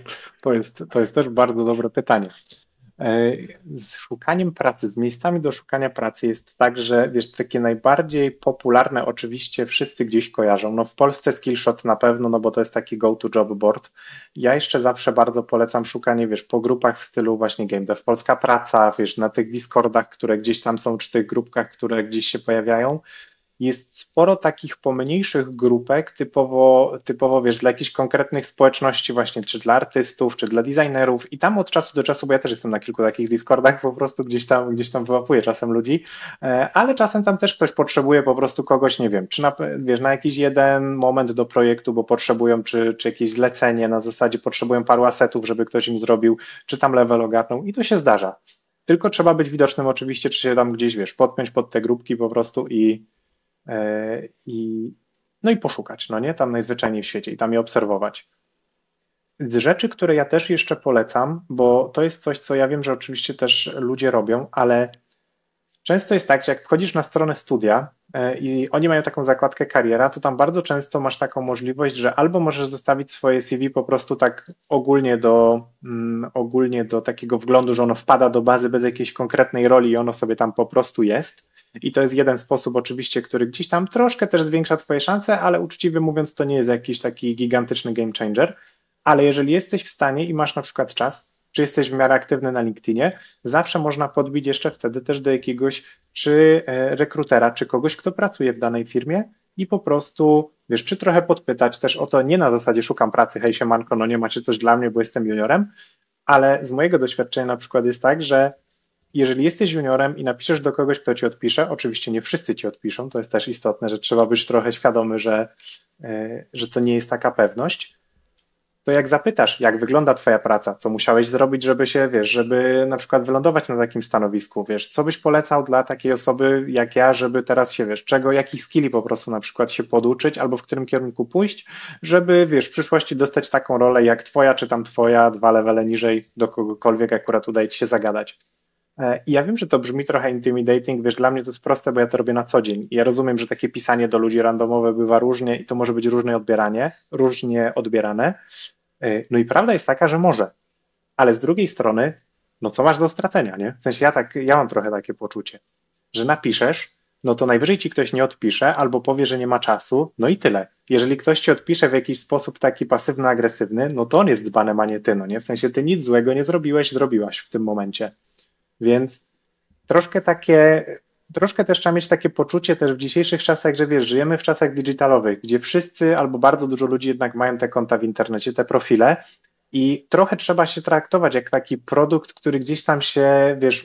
To jest też bardzo dobre pytanie. Z szukaniem pracy, z miejscami do szukania pracy jest tak, że wiesz, takie najbardziej popularne oczywiście wszyscy gdzieś kojarzą. No w Polsce Skillshot na pewno, no bo to jest taki go-to job board. Ja jeszcze zawsze bardzo polecam szukanie, wiesz, po grupach w stylu właśnie Game Dev Polska Praca, wiesz, na tych Discordach, które gdzieś tam są, czy tych grupkach, które gdzieś się pojawiają. Jest sporo takich pomniejszych grupek, typowo wiesz, dla jakichś konkretnych społeczności właśnie, czy dla artystów, czy dla designerów i tam od czasu do czasu, bo ja też jestem na kilku takich Discordach, po prostu gdzieś tam wyłapuję czasem ludzi, ale czasem tam też ktoś potrzebuje po prostu kogoś, nie wiem, czy wiesz, na jakiś jeden moment do projektu, bo potrzebują, czy jakieś zlecenie, na zasadzie potrzebują paru asetów, żeby ktoś im zrobił, czy tam level ogarnął i to się zdarza. Tylko trzeba być widocznym oczywiście, czy się tam gdzieś, wiesz, podpiąć pod te grupki po prostu i, no i poszukać, no nie? Tam najzwyczajniej w świecie i tam je obserwować. Z rzeczy, które ja też jeszcze polecam, bo to jest coś, co ja wiem, że oczywiście też ludzie robią, ale często jest tak, że jak wchodzisz na stronę studia i oni mają taką zakładkę kariera, to tam bardzo często masz taką możliwość, że albo możesz zostawić swoje CV po prostu tak ogólnie do takiego wglądu, że ono wpada do bazy bez jakiejś konkretnej roli i ono sobie tam po prostu jest. I to jest jeden sposób oczywiście, który gdzieś tam troszkę też zwiększa twoje szanse, ale uczciwie mówiąc to nie jest jakiś taki gigantyczny game changer. Ale jeżeli jesteś w stanie i masz na przykład czas, czy jesteś w miarę aktywny na LinkedInie, zawsze można podbić jeszcze wtedy też do jakiegoś czy rekrutera, czy kogoś, kto pracuje w danej firmie i po prostu, wiesz, czy trochę podpytać też o to, nie na zasadzie szukam pracy, hej siemanko, no nie macie coś dla mnie, bo jestem juniorem, ale z mojego doświadczenia na przykład jest tak, że jeżeli jesteś juniorem i napiszesz do kogoś, kto ci odpisze, oczywiście nie wszyscy ci odpiszą, to jest też istotne, że trzeba być trochę świadomy, że to nie jest taka pewność, to jak zapytasz, jak wygląda twoja praca, co musiałeś zrobić, żeby się, wiesz, żeby na przykład wylądować na takim stanowisku, wiesz, co byś polecał dla takiej osoby jak ja, żeby teraz się, wiesz, jakich skilli po prostu na przykład się poduczyć albo w którym kierunku pójść, żeby, wiesz, w przyszłości dostać taką rolę jak twoja, czy tam twoja, 2 levele niżej do kogokolwiek akurat udaje ci się zagadać. I ja wiem, że to brzmi trochę intimidating, wiesz, dla mnie to jest proste, bo ja to robię na co dzień. I ja rozumiem, że takie pisanie do ludzi randomowe bywa różnie i to może być różnie odbierane. No i prawda jest taka, że może, ale z drugiej strony, no co masz do stracenia, nie? W sensie ja mam trochę takie poczucie, że napiszesz, no to najwyżej ci ktoś nie odpisze albo powie, że nie ma czasu, no i tyle. Jeżeli ktoś ci odpisze w jakiś sposób taki pasywno-agresywny, no to on jest dzbanem, a nie ty, no nie? W sensie ty nic złego nie zrobiłaś w tym momencie. Więc troszkę takie, troszkę też trzeba mieć takie poczucie też w dzisiejszych czasach, że wiesz, żyjemy w czasach digitalowych, gdzie wszyscy albo bardzo dużo ludzi jednak mają te konta w internecie, te profile i trochę trzeba się traktować jak taki produkt, który gdzieś tam się, wiesz,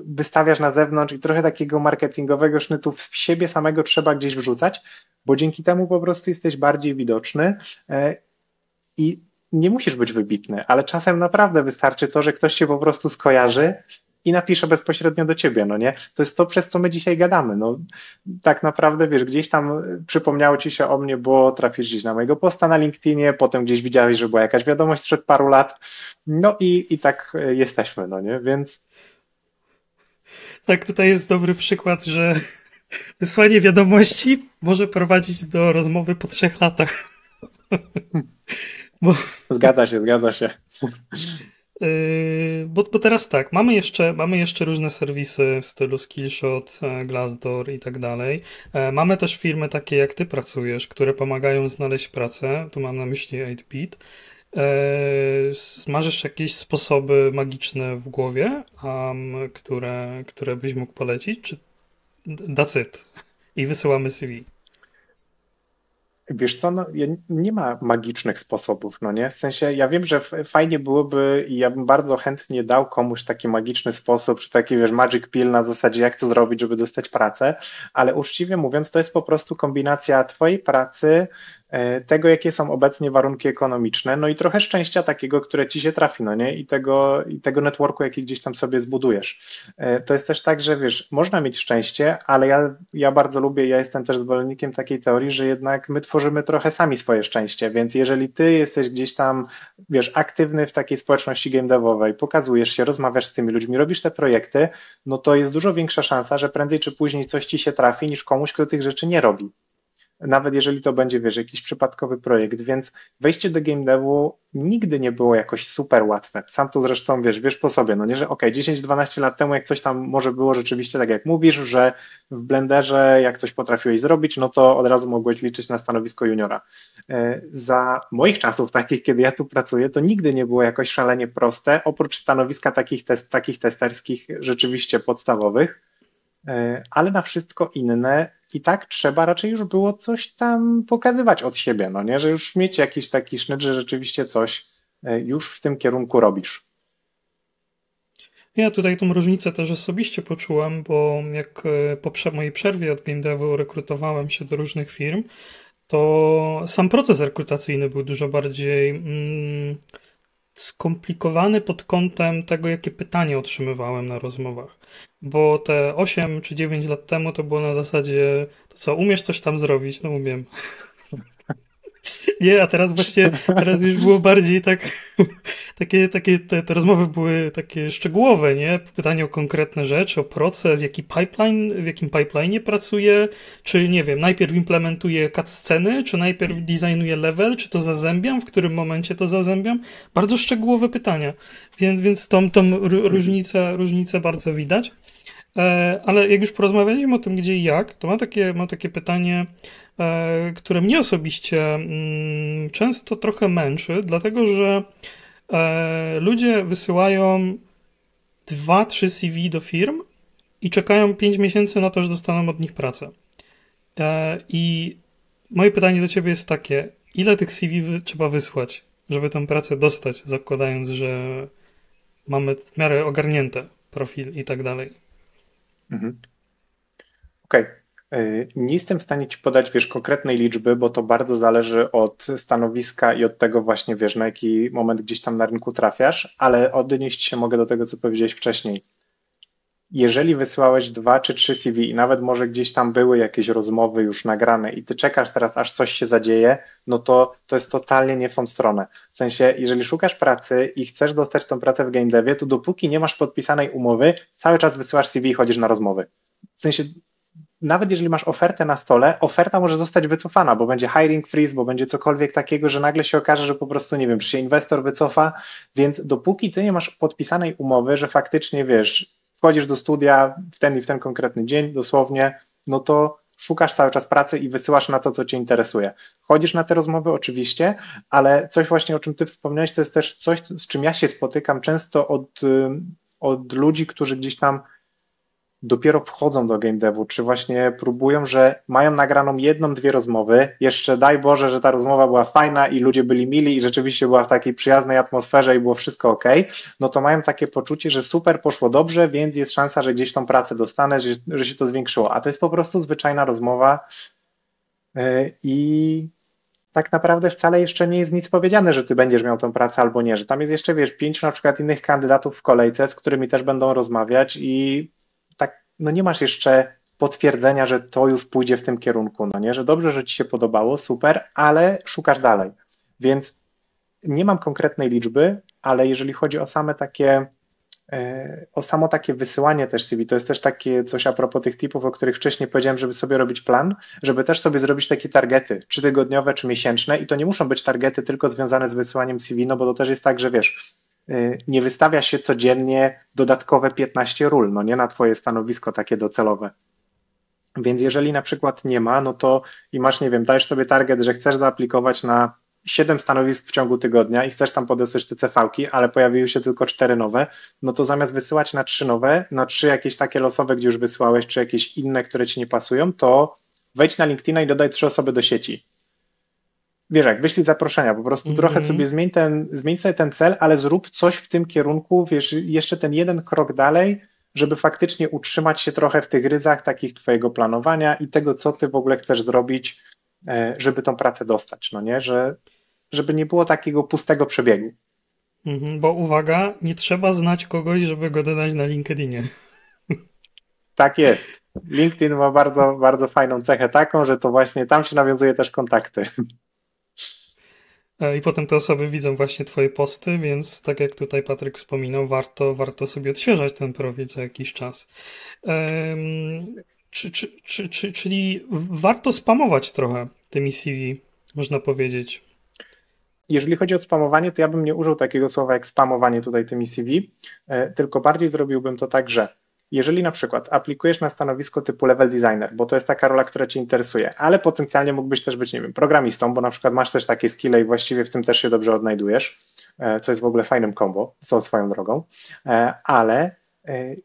wystawiasz na zewnątrz i trochę takiego marketingowego sznytu w siebie samego trzeba gdzieś wrzucać, bo dzięki temu po prostu jesteś bardziej widoczny i nie musisz być wybitny, ale czasem naprawdę wystarczy to, że ktoś cię po prostu skojarzy i napisze bezpośrednio do ciebie, no nie? To jest to, przez co my dzisiaj gadamy. No, tak naprawdę, wiesz, gdzieś tam przypomniało ci się o mnie, bo trafisz gdzieś na mojego posta na LinkedInie, potem gdzieś widziałeś, że była jakaś wiadomość sprzed paru lat, no i tak jesteśmy, no nie? Więc Tak, tutaj jest dobry przykład, że wysłanie wiadomości może prowadzić do rozmowy po 3 latach. Bo, zgadza się. bo teraz tak, mamy jeszcze różne serwisy w stylu Skillshot, Glassdoor i tak dalej. Mamy też firmy takie jak ty pracujesz, które pomagają znaleźć pracę. Tu mam na myśli 8bit. Masz jeszcze jakieś sposoby magiczne w głowie, które byś mógł polecić? Czy that's it? I wysyłamy CV. Wiesz co, no, nie ma magicznych sposobów, no nie? W sensie, ja wiem, że fajnie byłoby i ja bym bardzo chętnie dał komuś taki magiczny sposób, czy taki, wiesz, magic pill na zasadzie, jak to zrobić, żeby dostać pracę, ale uczciwie mówiąc, to jest po prostu kombinacja twojej pracy, tego, jakie są obecnie warunki ekonomiczne, no i trochę szczęścia takiego, które ci się trafi, no nie? I tego networku, jaki gdzieś tam sobie zbudujesz. To jest też tak, że wiesz, można mieć szczęście, ale ja bardzo lubię, ja jestem też zwolennikiem takiej teorii, że jednak my tworzymy trochę sami swoje szczęście, więc jeżeli ty jesteś gdzieś tam, wiesz, aktywny w takiej społeczności game devowej, pokazujesz się, rozmawiasz z tymi ludźmi, robisz te projekty, no to jest dużo większa szansa, że prędzej czy później coś ci się trafi niż komuś, kto tych rzeczy nie robi. nawet jeżeli to będzie, wiesz, jakiś przypadkowy projekt, więc wejście do game devu nigdy nie było jakoś super łatwe. Sam to zresztą, wiesz po sobie, no nie, że okej, 10-12 lat temu, jak coś tam może było rzeczywiście tak, jak mówisz, że w Blenderze, jak coś potrafiłeś zrobić, no to od razu mogłeś liczyć na stanowisko juniora. Za moich czasów, takich, kiedy ja tu pracuję, to nigdy nie było jakoś szalenie proste, oprócz stanowiska takich testerskich, rzeczywiście podstawowych, ale na wszystko inne i tak trzeba raczej już było coś tam pokazywać od siebie, no nie, że już mieć jakiś taki sznyt, że rzeczywiście coś już w tym kierunku robisz. Ja tutaj tą różnicę też osobiście poczułem, bo jak po mojej przerwie od game devu rekrutowałem się do różnych firm, to sam proces rekrutacyjny był dużo bardziej skomplikowany pod kątem tego, jakie pytania otrzymywałem na rozmowach. Bo te 8 czy 9 lat temu to było na zasadzie, to co, umiesz coś tam zrobić? No umiem. Nie, a teraz właśnie, teraz już było bardziej tak, te rozmowy były takie szczegółowe, nie? Pytanie o konkretne rzeczy, o proces, jaki pipeline, w jakim pipeline'ie pracuje, czy nie wiem, najpierw implementuję cutsceny, czy najpierw designuję level, czy to zazębiam, w którym momencie to zazębiam. Bardzo szczegółowe pytania, więc tą różnicę bardzo widać. Ale jak już porozmawialiśmy o tym, gdzie i jak, to mam takie pytanie, które mnie osobiście często trochę męczy, dlatego że ludzie wysyłają 2-3 CV do firm i czekają 5 miesięcy na to, że dostaną od nich pracę. I moje pytanie do ciebie jest takie, ile tych CV trzeba wysłać, żeby tę pracę dostać, zakładając, że mamy w miarę ogarnięte profil i tak dalej. Mhm. Okej. Nie jestem w stanie ci podać, wiesz, konkretnej liczby, bo to bardzo zależy od stanowiska i od tego właśnie, wiesz, na jaki moment gdzieś tam na rynku trafiasz, ale odnieść się mogę do tego, co powiedziałeś wcześniej. Jeżeli wysyłałeś 2 czy 3 CV i nawet może gdzieś tam były jakieś rozmowy już nagrane i ty czekasz teraz, aż coś się zadzieje, no to jest totalnie nie w tą stronę. W sensie, jeżeli szukasz pracy i chcesz dostać tą pracę w game devie, to dopóki nie masz podpisanej umowy, cały czas wysyłasz CV i chodzisz na rozmowy. W sensie, nawet jeżeli masz ofertę na stole, oferta może zostać wycofana, bo będzie hiring freeze, bo będzie cokolwiek takiego, że nagle się okaże, że po prostu, nie wiem, czy się inwestor wycofa, więc dopóki ty nie masz podpisanej umowy, że faktycznie, wiesz, wchodzisz do studia w ten i w ten konkretny dzień, dosłownie, no to szukasz cały czas pracy i wysyłasz na to, co cię interesuje. Chodzisz na te rozmowy oczywiście, ale coś właśnie, o czym ty wspomniałeś, to jest też coś, z czym ja się spotykam często od ludzi, którzy gdzieś tam dopiero wchodzą do game devu, czy właśnie próbują, że mają nagraną 1-2 rozmowy, jeszcze daj Boże, że ta rozmowa była fajna i ludzie byli mili i rzeczywiście była w takiej przyjaznej atmosferze i było wszystko ok, no to mają takie poczucie, że super, poszło dobrze, więc jest szansa, że gdzieś tą pracę dostanę, że się to zwiększyło, a to jest po prostu zwyczajna rozmowa i tak naprawdę wcale jeszcze nie jest nic powiedziane, że ty będziesz miał tą pracę albo nie, że tam jest jeszcze, wiesz, 5 na przykład innych kandydatów w kolejce, z którymi też będą rozmawiać i tak, no nie masz jeszcze potwierdzenia, że to już pójdzie w tym kierunku, no nie, że dobrze, że ci się podobało, super, ale szukasz dalej. Więc nie mam konkretnej liczby, ale jeżeli chodzi o samo takie wysyłanie też CV, to jest też takie coś a propos tych tipów, o których wcześniej powiedziałem, żeby sobie robić plan, żeby też sobie zrobić takie targety, 3 tygodniowe czy miesięczne i to nie muszą być targety tylko związane z wysyłaniem CV, no bo to też jest tak, że wiesz, nie wystawia się codziennie dodatkowe 15 ról, no nie na twoje stanowisko takie docelowe. Więc jeżeli na przykład nie ma, no to i masz, nie wiem, dajesz sobie target, że chcesz zaaplikować na 7 stanowisk w ciągu tygodnia i chcesz tam podesłać te CV-ki, ale pojawiły się tylko 4 nowe, no to zamiast wysyłać na 3 nowe, na 3 jakieś takie losowe, gdzie już wysyłałeś, czy jakieś inne, które ci nie pasują, to wejdź na LinkedIna i dodaj 3 osoby do sieci. Wiesz, jak wyślij zaproszenia, po prostu trochę sobie zmień sobie ten cel, ale zrób coś w tym kierunku, wiesz, jeszcze ten jeden krok dalej, żeby faktycznie utrzymać się trochę w tych ryzach takich twojego planowania i tego, co ty w ogóle chcesz zrobić, żeby tą pracę dostać, no nie, żeby nie było takiego pustego przebiegu. Bo uwaga, nie trzeba znać kogoś, żeby go dodać na LinkedInie. Tak jest. LinkedIn ma bardzo, bardzo fajną cechę taką, że to właśnie tam się nawiązuje też kontakty. I potem te osoby widzą właśnie twoje posty, więc tak jak tutaj Patryk wspominał, warto sobie odświeżać ten profil co jakiś czas. Czyli warto spamować trochę tymi CV, można powiedzieć. Jeżeli chodzi o spamowanie, to ja bym nie użył takiego słowa jak spamowanie tutaj tymi CV, tylko bardziej zrobiłbym to tak, że jeżeli na przykład aplikujesz na stanowisko typu level designer, bo to jest taka rola, która cię interesuje, ale potencjalnie mógłbyś też być, nie wiem, programistą, bo na przykład masz też takie skille i właściwie w tym też się dobrze odnajdujesz, co jest w ogóle fajnym combo, są swoją drogą, ale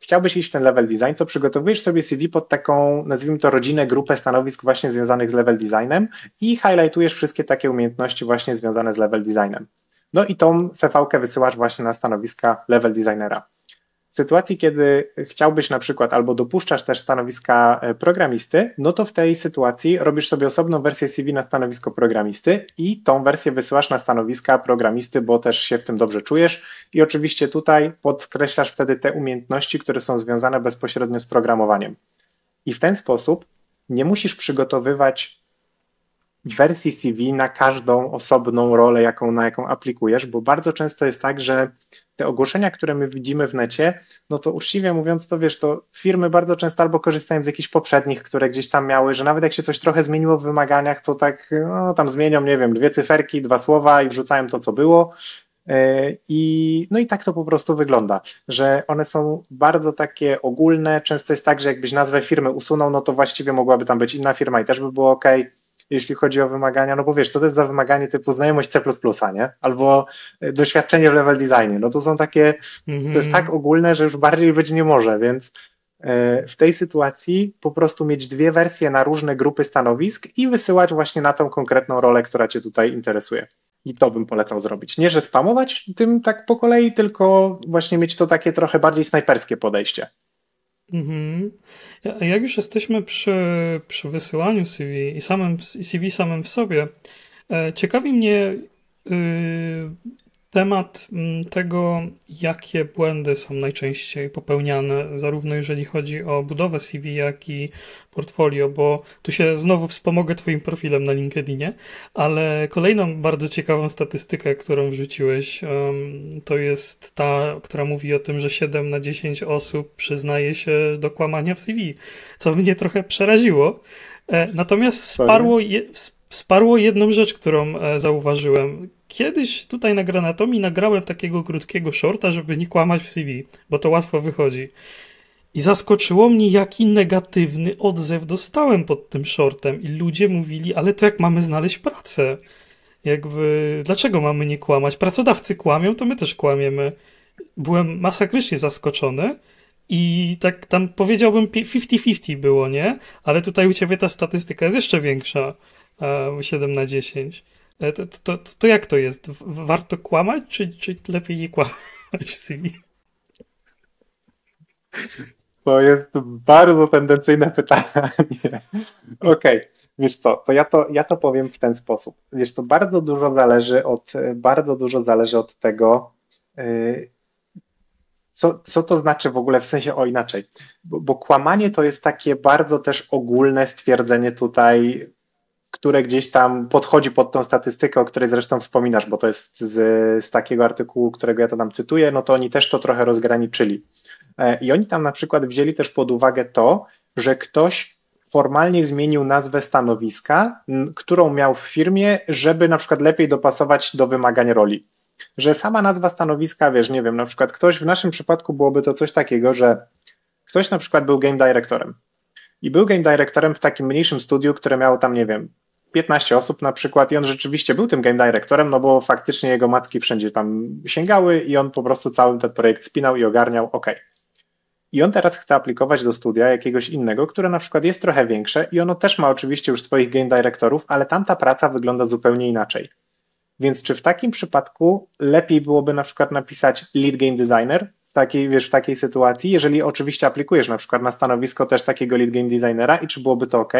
chciałbyś iść w ten level design, to przygotowujesz sobie CV pod taką, nazwijmy to, rodzinę, grupę stanowisk właśnie związanych z level designem i highlightujesz wszystkie takie umiejętności właśnie związane z level designem. No i tą CV-kę wysyłasz właśnie na stanowiska level designera. W sytuacji, kiedy chciałbyś na przykład albo dopuszczasz też stanowiska programisty, no to w tej sytuacji robisz sobie osobną wersję CV na stanowisko programisty i tą wersję wysyłasz na stanowiska programisty, bo też się w tym dobrze czujesz i oczywiście tutaj podkreślasz wtedy te umiejętności, które są związane bezpośrednio z programowaniem. I w ten sposób nie musisz przygotowywać wersji CV na każdą osobną rolę, na jaką aplikujesz, bo bardzo często jest tak, że te ogłoszenia, które my widzimy w necie, no to uczciwie mówiąc, to wiesz, to firmy bardzo często albo korzystają z jakichś poprzednich, które gdzieś tam miały, że nawet jak się coś trochę zmieniło w wymaganiach, to tak, no tam zmienią, nie wiem, 2 cyferki, 2 słowa i wrzucają to, co było. No i tak to po prostu wygląda, że one są bardzo takie ogólne, często jest tak, że jakbyś nazwę firmy usunął, no to właściwie mogłaby tam być inna firma i też by było ok, jeśli chodzi o wymagania, no bo wiesz, co to jest za wymaganie typu znajomość C++, nie? Albo doświadczenie w level designie, no to są takie, to jest tak ogólne, że już bardziej być nie może, więc w tej sytuacji po prostu mieć 2 wersje na różne grupy stanowisk i wysyłać właśnie na tą konkretną rolę, która cię tutaj interesuje. I to bym polecał zrobić. Nie, że spamować tym tak po kolei, tylko właśnie mieć to takie trochę bardziej snajperskie podejście. Jak już jesteśmy przy wysyłaniu CV i CV samym w sobie, ciekawi mnie temat tego, jakie błędy są najczęściej popełniane, zarówno jeżeli chodzi o budowę CV, jak i portfolio, bo tu się znowu wspomogę twoim profilem na LinkedInie, ale kolejną bardzo ciekawą statystykę, którą wrzuciłeś, to jest ta, która mówi o tym, że 7 na 10 osób przyznaje się do kłamania w CV, co mnie trochę przeraziło. Natomiast wsparło jedną rzecz, którą zauważyłem. Kiedyś tutaj na Granatomii nagrałem takiego krótkiego shorta, żeby nie kłamać w CV, bo to łatwo wychodzi. I zaskoczyło mnie, jaki negatywny odzew dostałem pod tym shortem. I ludzie mówili, ale to jak mamy znaleźć pracę? Dlaczego mamy nie kłamać? Pracodawcy kłamią, to my też kłamiemy. Byłem masakrycznie zaskoczony i tak tam powiedziałbym 50-50 było, nie? Ale tutaj u ciebie ta statystyka jest jeszcze większa. 7 na 10. To jak to jest? Warto kłamać, czy lepiej nie kłamać w CV? To jest bardzo tendencyjne pytanie. Okej, wiesz co, ja to powiem w ten sposób. Wiesz co, bardzo dużo zależy od tego, co to znaczy w ogóle, w sensie inaczej. Bo kłamanie to jest takie bardzo też ogólne stwierdzenie tutaj, które gdzieś tam podchodzi pod tą statystykę, o której zresztą wspominasz, bo to jest z takiego artykułu, którego ja to tam cytuję, no to oni też to trochę rozgraniczyli. I oni tam na przykład wzięli też pod uwagę to, że ktoś formalnie zmienił nazwę stanowiska, którą miał w firmie, żeby na przykład lepiej dopasować do wymagań roli. Że sama nazwa stanowiska, wiesz, nie wiem, na przykład ktoś, w naszym przypadku byłoby to coś takiego, że ktoś na przykład był game directorem i był game directorem w takim mniejszym studiu, które miało tam, nie wiem, 15 osób na przykład i on rzeczywiście był tym game directorem, no bo faktycznie jego macki wszędzie tam sięgały i on po prostu cały ten projekt spinał i ogarniał, okej. I on teraz chce aplikować do studia jakiegoś innego, które na przykład jest trochę większe i ono też ma oczywiście już swoich game directorów, ale tamta praca wygląda zupełnie inaczej. Więc czy w takim przypadku lepiej byłoby na przykład napisać lead game designer w takiej sytuacji, jeżeli oczywiście aplikujesz na przykład na stanowisko też takiego lead game designera i czy byłoby to ok?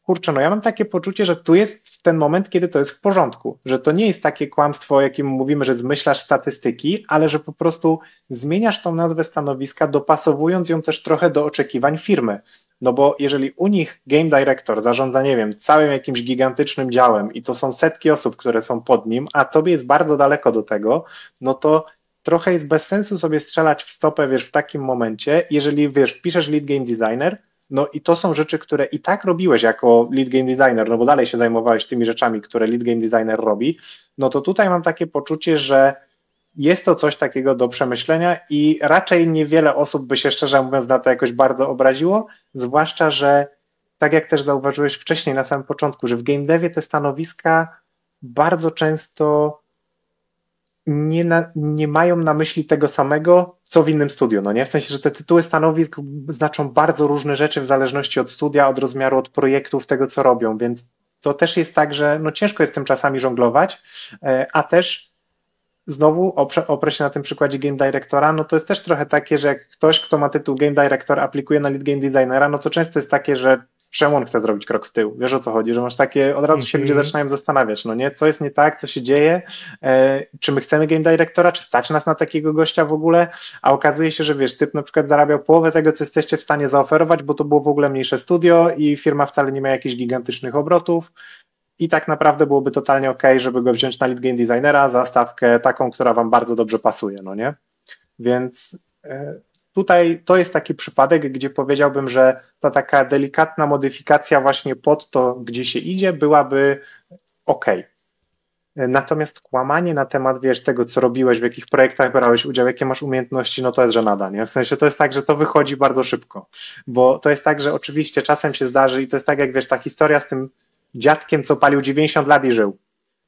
Kurczę, no ja mam takie poczucie, że tu jest ten moment, kiedy to jest w porządku, że to nie jest takie kłamstwo, o jakim mówimy, że zmyślasz statystyki, ale że po prostu zmieniasz tą nazwę stanowiska, dopasowując ją też trochę do oczekiwań firmy. No bo jeżeli u nich game director zarządza, nie wiem, całym jakimś gigantycznym działem i to są setki osób, które są pod nim, a tobie jest bardzo daleko do tego, no to trochę jest bez sensu sobie strzelać w stopę, wiesz, w takim momencie, jeżeli, wiesz, piszesz lead game designer, No i to są rzeczy, które i tak robiłeś jako lead game designer, no bo dalej się zajmowałeś tymi rzeczami, które lead game designer robi, no to tutaj mam takie poczucie, że jest to coś takiego do przemyślenia i raczej niewiele osób by się szczerze mówiąc na to jakoś bardzo obraziło, zwłaszcza, że tak jak też zauważyłeś wcześniej na samym początku, że w game devie te stanowiska bardzo często nie mają na myśli tego samego, co w innym studiu, no nie? W sensie, że te tytuły stanowisk znaczą bardzo różne rzeczy w zależności od studia, od rozmiaru, od projektów, tego co robią, więc to też jest tak, że no ciężko jest tym czasami żonglować, a też znowu oprę się na tym przykładzie game directora, no to jest też trochę takie, że jak ktoś, kto ma tytuł game director aplikuje na lead game designera, no to często jest takie, że czemu on chce zrobić krok w tył? Wiesz o co chodzi, że masz takie, od razu się ludzie zaczynają zastanawiać, no nie, co jest nie tak, co się dzieje, czy my chcemy game directora, czy stać nas na takiego gościa w ogóle, a okazuje się, że wiesz, typ na przykład zarabiał połowę tego, co jesteście w stanie zaoferować, bo to było w ogóle mniejsze studio i firma wcale nie ma jakichś gigantycznych obrotów, i tak naprawdę byłoby totalnie okej, żeby go wziąć na lead game designera za stawkę taką, która wam bardzo dobrze pasuje, no nie? Więc tutaj to jest taki przypadek, gdzie powiedziałbym, że ta taka delikatna modyfikacja właśnie pod to, gdzie się idzie, byłaby okej. Natomiast kłamanie na temat, wiesz, tego, co robiłeś, w jakich projektach brałeś udział, jakie masz umiejętności, no to jest żenada, nie? W sensie to jest tak, że to wychodzi bardzo szybko, bo to jest tak, że oczywiście czasem się zdarzy i to jest tak, jak wiesz, ta historia z tym dziadkiem, co palił 90 lat i żył.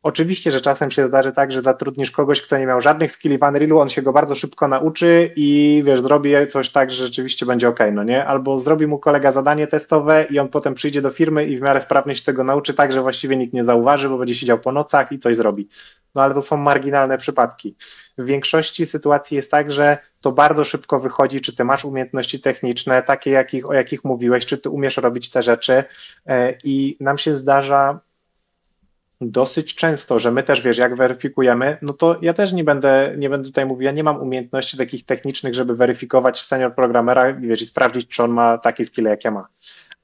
Oczywiście, że czasem się zdarzy tak, że zatrudnisz kogoś, kto nie miał żadnych skilli w Unrealu, on się go bardzo szybko nauczy i wiesz, zrobi coś tak, że rzeczywiście będzie okej, no nie? Albo zrobi mu kolega zadanie testowe i on potem przyjdzie do firmy i w miarę sprawnie się tego nauczy tak, że właściwie nikt nie zauważy, bo będzie siedział po nocach i coś zrobi. No ale to są marginalne przypadki. W większości sytuacji jest tak, że to bardzo szybko wychodzi, czy ty masz umiejętności techniczne, takie o jakich mówiłeś, czy ty umiesz robić te rzeczy i nam się zdarza dosyć często, że my też, wiesz, jak weryfikujemy, no to ja też nie będę tutaj mówił, ja nie mam umiejętności takich technicznych, żeby weryfikować senior programera, wiesz, i sprawdzić, czy on ma takie skille, jak ja ma.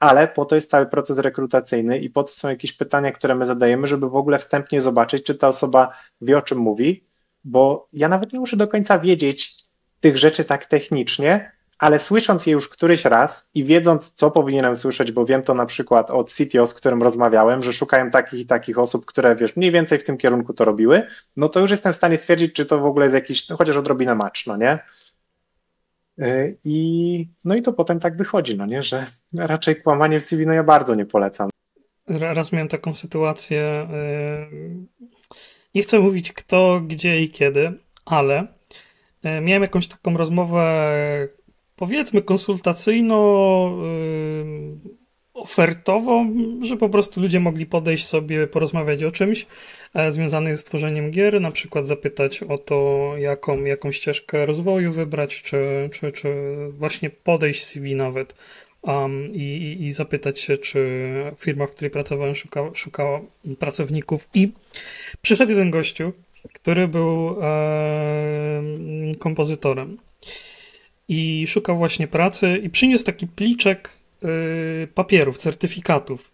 Ale po to jest cały proces rekrutacyjny i po to są jakieś pytania, które my zadajemy, żeby w ogóle wstępnie zobaczyć, czy ta osoba wie, o czym mówi, bo ja nawet nie muszę do końca wiedzieć tych rzeczy tak technicznie, ale słysząc je już któryś raz i wiedząc, co powinienem słyszeć, bo wiem to na przykład od CTO, z którym rozmawiałem, że szukają takich i takich osób, które wiesz, mniej więcej w tym kierunku to robiły, no to już jestem w stanie stwierdzić, czy to w ogóle jest jakiś, no chociaż odrobinę match, no nie? No i to potem tak wychodzi, no nie, że raczej kłamanie w CV, no ja bardzo nie polecam. Raz miałem taką sytuację, nie chcę mówić kto, gdzie i kiedy, ale miałem jakąś taką rozmowę, powiedzmy konsultacyjno-ofertową, że po prostu ludzie mogli podejść sobie, porozmawiać o czymś związanym z tworzeniem gier, na przykład zapytać o to, jaką ścieżkę rozwoju wybrać, czy właśnie podejść CV nawet i zapytać się, czy firma, w której pracowałem, szukała pracowników. I przyszedł jeden gościu, który był kompozytorem i szukał właśnie pracy i przyniósł taki pliczek papierów, certyfikatów.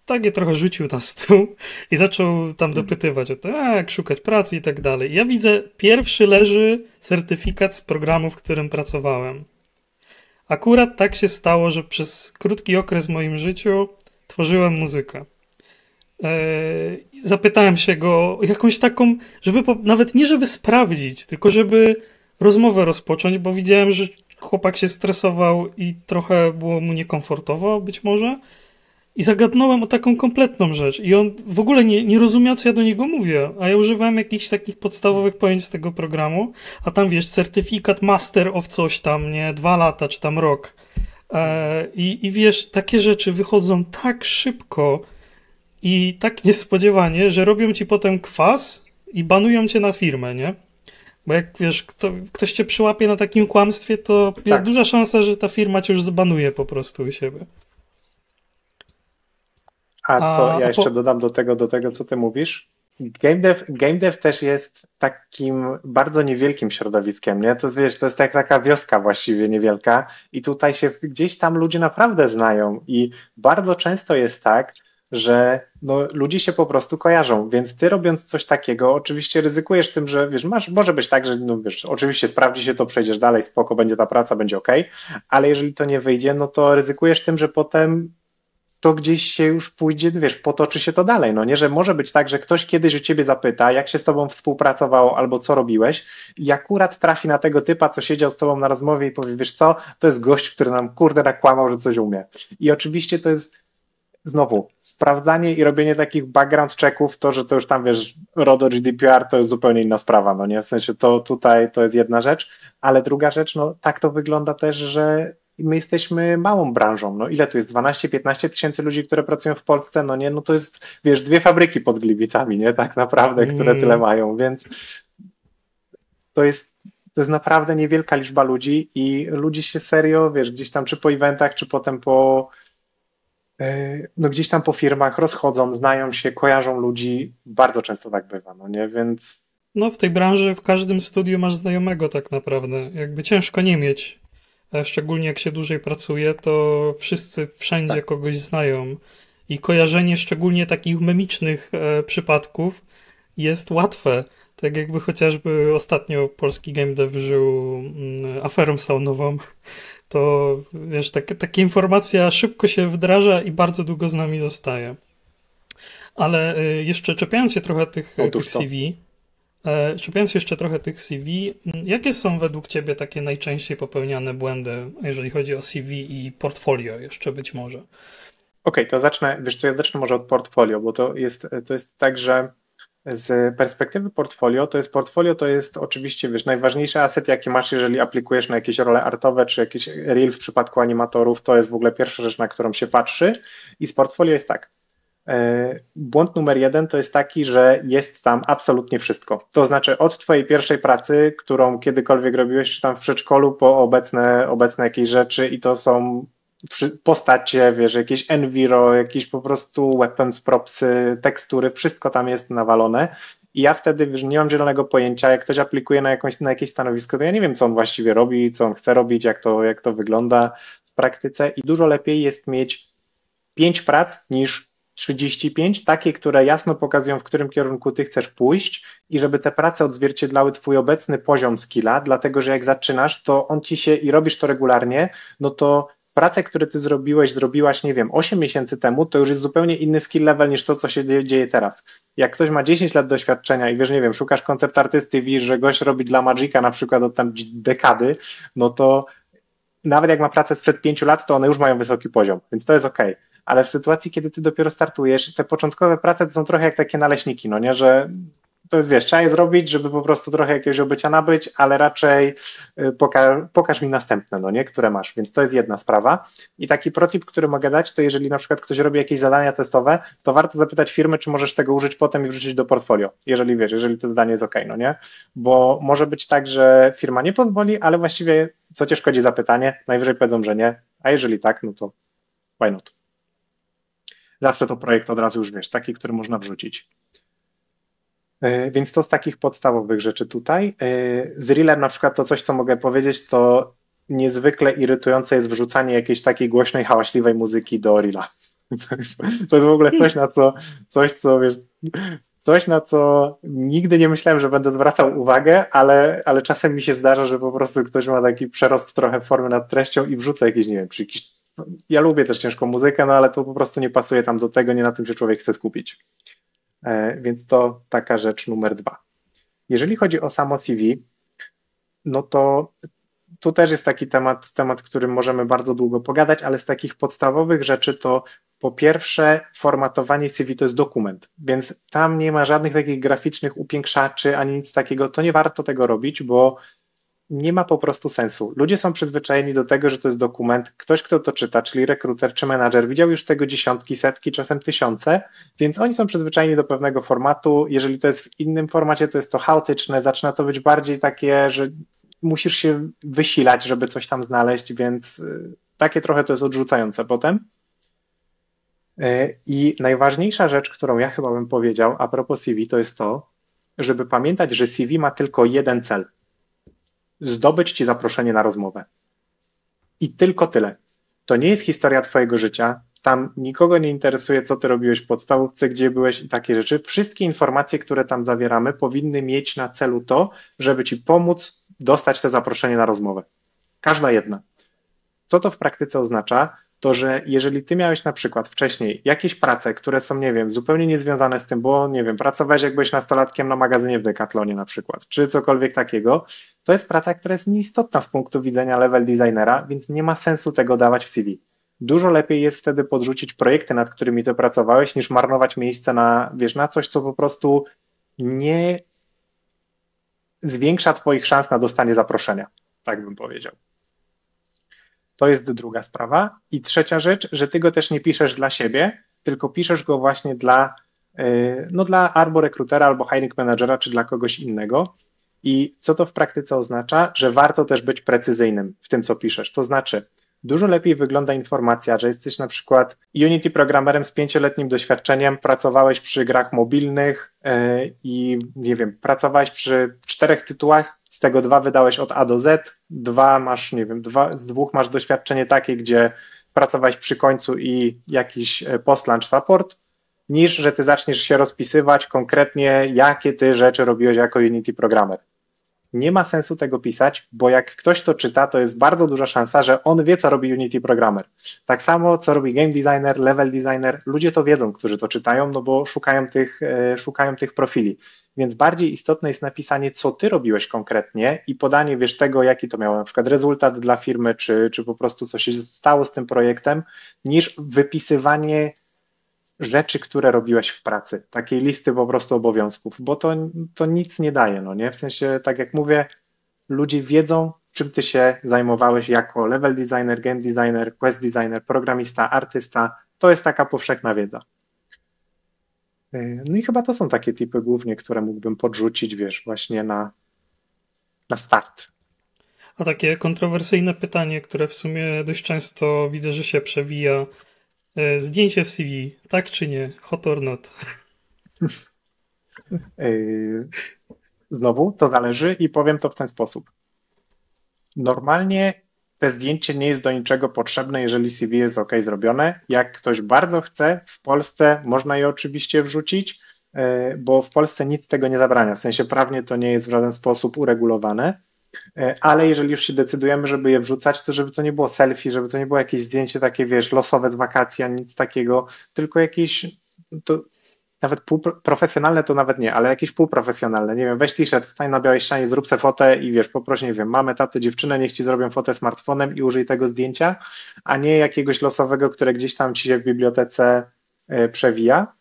Tak je trochę rzucił na stół i zaczął tam dopytywać o to, jak szukać pracy i tak dalej. Ja widzę, pierwszy leży certyfikat z programu, w którym pracowałem. Akurat tak się stało, że przez krótki okres w moim życiu tworzyłem muzykę. Zapytałem się go o jakąś taką, nawet nie żeby sprawdzić, tylko żeby rozmowę rozpocząć, bo widziałem, że chłopak się stresował i trochę było mu niekomfortowo być może. I zagadnąłem o taką kompletną rzecz. I on w ogóle nie rozumiał, co ja do niego mówię. A ja używałem jakichś takich podstawowych pojęć z tego programu. A tam, wiesz, certyfikat master of coś tam, nie? 2 lata, czy tam rok. I wiesz, takie rzeczy wychodzą tak szybko i tak niespodziewanie, że robią ci potem kwas i banują cię na firmę, nie? Bo jak, wiesz, ktoś cię przyłapie na takim kłamstwie, to jest duża szansa, że ta firma cię już zbanuje po prostu u siebie. Ja jeszcze dodam do tego, co ty mówisz. Game dev też jest takim bardzo niewielkim środowiskiem, nie? To jest, wiesz, to jest taka wioska właściwie niewielka i tutaj się gdzieś tam ludzie naprawdę znają i bardzo często jest tak, że no, ludzie się po prostu kojarzą, więc ty robiąc coś takiego, oczywiście ryzykujesz tym, że wiesz, może być tak, że no, wiesz, oczywiście sprawdzi się to, przejdziesz dalej, spoko, będzie ta praca, będzie ok, ale jeżeli to nie wyjdzie, no to ryzykujesz tym, że potem to gdzieś się już pójdzie, wiesz, potoczy się to dalej, no nie, że może być tak, że ktoś kiedyś o ciebie zapyta, jak się z tobą współpracowało albo co robiłeś i akurat trafi na tego typa, co siedział z tobą na rozmowie i powie, wiesz co, to jest gość, który nam kurde nakłamał, że coś umie. I oczywiście to jest znowu sprawdzanie i robienie takich background checków, to, że to już tam, wiesz, RODO, GDPR to jest zupełnie inna sprawa, no nie, w sensie to tutaj to jest jedna rzecz, ale druga rzecz, no tak to wygląda też, że my jesteśmy małą branżą, no ile tu jest, 12-15 tysięcy ludzi, które pracują w Polsce, no nie, no to jest, wiesz, 2 fabryki pod Gliwicami, nie, tak naprawdę, które tyle mają, więc to jest naprawdę niewielka liczba ludzi i ludzie się serio, wiesz, gdzieś tam czy po eventach, czy potem no gdzieś tam po firmach rozchodzą, znają się, kojarzą ludzi, bardzo często tak bywa, no nie, więc No w tej branży w każdym studiu masz znajomego tak naprawdę. Jakby ciężko nie mieć. Szczególnie jak się dłużej pracuje, to wszyscy wszędzie tak, kogoś znają. I kojarzenie szczególnie takich memicznych przypadków jest łatwe. Tak jakby chociażby ostatnio polski game dev żył aferą saunową, to wiesz, taka informacja szybko się wdraża i bardzo długo z nami zostaje. Ale jeszcze czepiając się trochę tych otóż to. CV, czepiając się jeszcze trochę tych CV, jakie są według Ciebie takie najczęściej popełniane błędy, jeżeli chodzi o CV i portfolio jeszcze być może? Okej, to zacznę, wiesz co, ja zacznę może od portfolio, bo to jest tak, że z perspektywy portfolio to jest oczywiście, wiesz, najważniejszy aset, jaki masz, jeżeli aplikujesz na jakieś role artowe, czy jakieś reel w przypadku animatorów, to jest w ogóle pierwsza rzecz, na którą się patrzy i z portfolio jest tak. Błąd numer jeden to jest taki, że jest tam absolutnie wszystko. To znaczy od twojej pierwszej pracy, którą kiedykolwiek robiłeś, czy tam w przedszkolu, po obecne jakieś rzeczy i to są postacie, wiesz, jakieś enviro, jakieś po prostu weapons, propsy, tekstury, wszystko tam jest nawalone. I ja wtedy, wiesz, nie mam zielonego pojęcia, jak ktoś aplikuje na jakieś stanowisko, to ja nie wiem, co on właściwie robi, co on chce robić, jak to wygląda w praktyce i dużo lepiej jest mieć 5 prac niż 35, takie, które jasno pokazują, w którym kierunku ty chcesz pójść i żeby te prace odzwierciedlały twój obecny poziom skilla, dlatego że jak zaczynasz, to on ci się i robisz to regularnie, no to prace, które ty zrobiłaś, nie wiem, 8 miesięcy temu, to już jest zupełnie inny skill level niż to, co się dzieje teraz. Jak ktoś ma 10 lat doświadczenia i wiesz, nie wiem, szukasz koncept artysty, widzisz, że gość robi dla Magica na przykład od tam dekady, no to nawet jak ma pracę sprzed 5 lat, to one już mają wysoki poziom, więc to jest okej. Ale w sytuacji, kiedy ty dopiero startujesz, te początkowe prace to są trochę jak takie naleśniki, no nie, że to jest, wiesz, trzeba je zrobić, żeby po prostu trochę jakiegoś obycia nabyć, ale raczej pokaż mi następne, no nie, które masz, więc to jest jedna sprawa. I taki protip, który mogę dać, to jeżeli na przykład ktoś robi jakieś zadania testowe, to warto zapytać firmy, czy możesz tego użyć potem i wrzucić do portfolio, jeżeli wiesz, jeżeli to zadanie jest okej, no nie, bo może być tak, że firma nie pozwoli, ale właściwie co cię szkodzi zapytanie, najwyżej powiedzą, że nie, a jeżeli tak, no to why not? Zawsze to projekt od razu już wiesz, taki, który można wrzucić. Więc to z takich podstawowych rzeczy tutaj. Z Reelem na przykład to coś, co mogę powiedzieć, to niezwykle irytujące jest wrzucanie jakiejś takiej głośnej, hałaśliwej muzyki do Reela. To jest w ogóle co wiesz, coś, na co nigdy nie myślałem, że będę zwracał uwagę, ale czasem mi się zdarza, że po prostu ktoś ma taki przerost trochę formy nad treścią i wrzuca jakieś, nie wiem, czy jakiś. Ja lubię też ciężką muzykę, no ale to po prostu nie pasuje tam do tego, nie na tym się człowiek chce skupić. Więc to taka rzecz numer 2. Jeżeli chodzi o samo CV, no to tu też jest taki temat, którym możemy bardzo długo pogadać, ale z takich podstawowych rzeczy to po pierwsze formatowanie CV to jest dokument, więc tam nie ma żadnych takich graficznych upiększaczy ani nic takiego, to nie warto tego robić, bo nie ma po prostu sensu. Ludzie są przyzwyczajeni do tego, że to jest dokument. Ktoś, kto to czyta, czyli rekruter czy menadżer, widział już tego dziesiątki, setki, czasem tysiące, więc oni są przyzwyczajeni do pewnego formatu. Jeżeli to jest w innym formacie, to jest to chaotyczne, zaczyna to być bardziej takie, że musisz się wysilać, żeby coś tam znaleźć, więc takie trochę to jest odrzucające potem. I najważniejsza rzecz, którą ja chyba bym powiedział a propos CV, to jest to, żeby pamiętać, że CV ma tylko jeden cel. Zdobyć ci zaproszenie na rozmowę. I tylko tyle. To nie jest historia twojego życia, Tam nikogo nie interesuje, co ty robiłeś w podstawówce, gdzie byłeś i takie rzeczy. Wszystkie informacje, które tam zawieramy, powinny mieć na celu to, żeby ci pomóc dostać te zaproszenie na rozmowę. Każda jedna. Co to w praktyce oznacza? To, że jeżeli ty miałeś na przykład wcześniej jakieś prace, które są, nie wiem, zupełnie niezwiązane z tym, bo, nie wiem, pracowałeś jak byłeś nastolatkiem na magazynie w Decathlonie na przykład, czy cokolwiek takiego, to jest praca, która jest nieistotna z punktu widzenia level designera, więc nie ma sensu tego dawać w CV. Dużo lepiej jest wtedy podrzucić projekty, nad którymi ty pracowałeś, niż marnować miejsce na, wiesz, na coś, co po prostu nie zwiększa twoich szans na dostanie zaproszenia, tak bym powiedział. To jest druga sprawa. I trzecia rzecz, że ty go też nie piszesz dla siebie, tylko piszesz go właśnie dla albo rekrutera, albo hiring managera, czy dla kogoś innego. I co to w praktyce oznacza? Że warto też być precyzyjnym w tym, co piszesz. To znaczy, dużo lepiej wygląda informacja, że jesteś na przykład Unity programerem z 5-letnim doświadczeniem, pracowałeś przy grach mobilnych i nie wiem, pracowałeś przy 4 tytułach, z tego 2 wydałeś od A do Z, 2 masz, nie wiem, z 2 masz doświadczenie takie, gdzie pracowałeś przy końcu i jakiś post-launch support, niż że ty zaczniesz się rozpisywać konkretnie, jakie ty rzeczy robiłeś jako Unity programmer. Nie ma sensu tego pisać, bo jak ktoś to czyta, to jest bardzo duża szansa, że on wie, co robi Unity programmer. Tak samo, co robi game designer, level designer, ludzie to wiedzą, którzy to czytają, no bo szukają tych profili. Więc bardziej istotne jest napisanie, co ty robiłeś konkretnie i podanie, wiesz, tego, jaki to miało na przykład rezultat dla firmy, czy po prostu co się stało z tym projektem, niż wypisywanie rzeczy, które robiłeś w pracy, takiej listy po prostu obowiązków, bo to nic nie daje, no nie? W sensie, tak jak mówię, ludzie wiedzą, czym ty się zajmowałeś jako level designer, game designer, quest designer, programista, artysta, to jest taka powszechna wiedza. No i chyba to są takie typy głównie, które mógłbym podrzucić, wiesz, właśnie na start. A takie kontrowersyjne pytanie, które w sumie dość często widzę, że się przewija. Zdjęcie w CV, tak czy nie? Hot or not? Znowu, to zależy i powiem to w ten sposób. Normalnie te zdjęcie nie jest do niczego potrzebne, jeżeli CV jest ok zrobione. Jak ktoś bardzo chce, w Polsce można je oczywiście wrzucić, bo w Polsce nic tego nie zabrania. W sensie prawnie to nie jest w żaden sposób uregulowane, ale jeżeli już się decydujemy, żeby je wrzucać, to żeby to nie było selfie, żeby to nie było jakieś zdjęcie takie, wiesz, losowe z wakacji, a nic takiego, tylko jakieś, to nawet profesjonalne to nawet nie, ale jakieś półprofesjonalne, nie wiem, weź t-shirt, stań na białej ścianie, zrób se fotę i wiesz, poproś, nie wiem, mamę, tatę, dziewczynę, niech ci zrobią fotę smartfonem i użyj tego zdjęcia, a nie jakiegoś losowego, które gdzieś tam ci się w bibliotece przewija.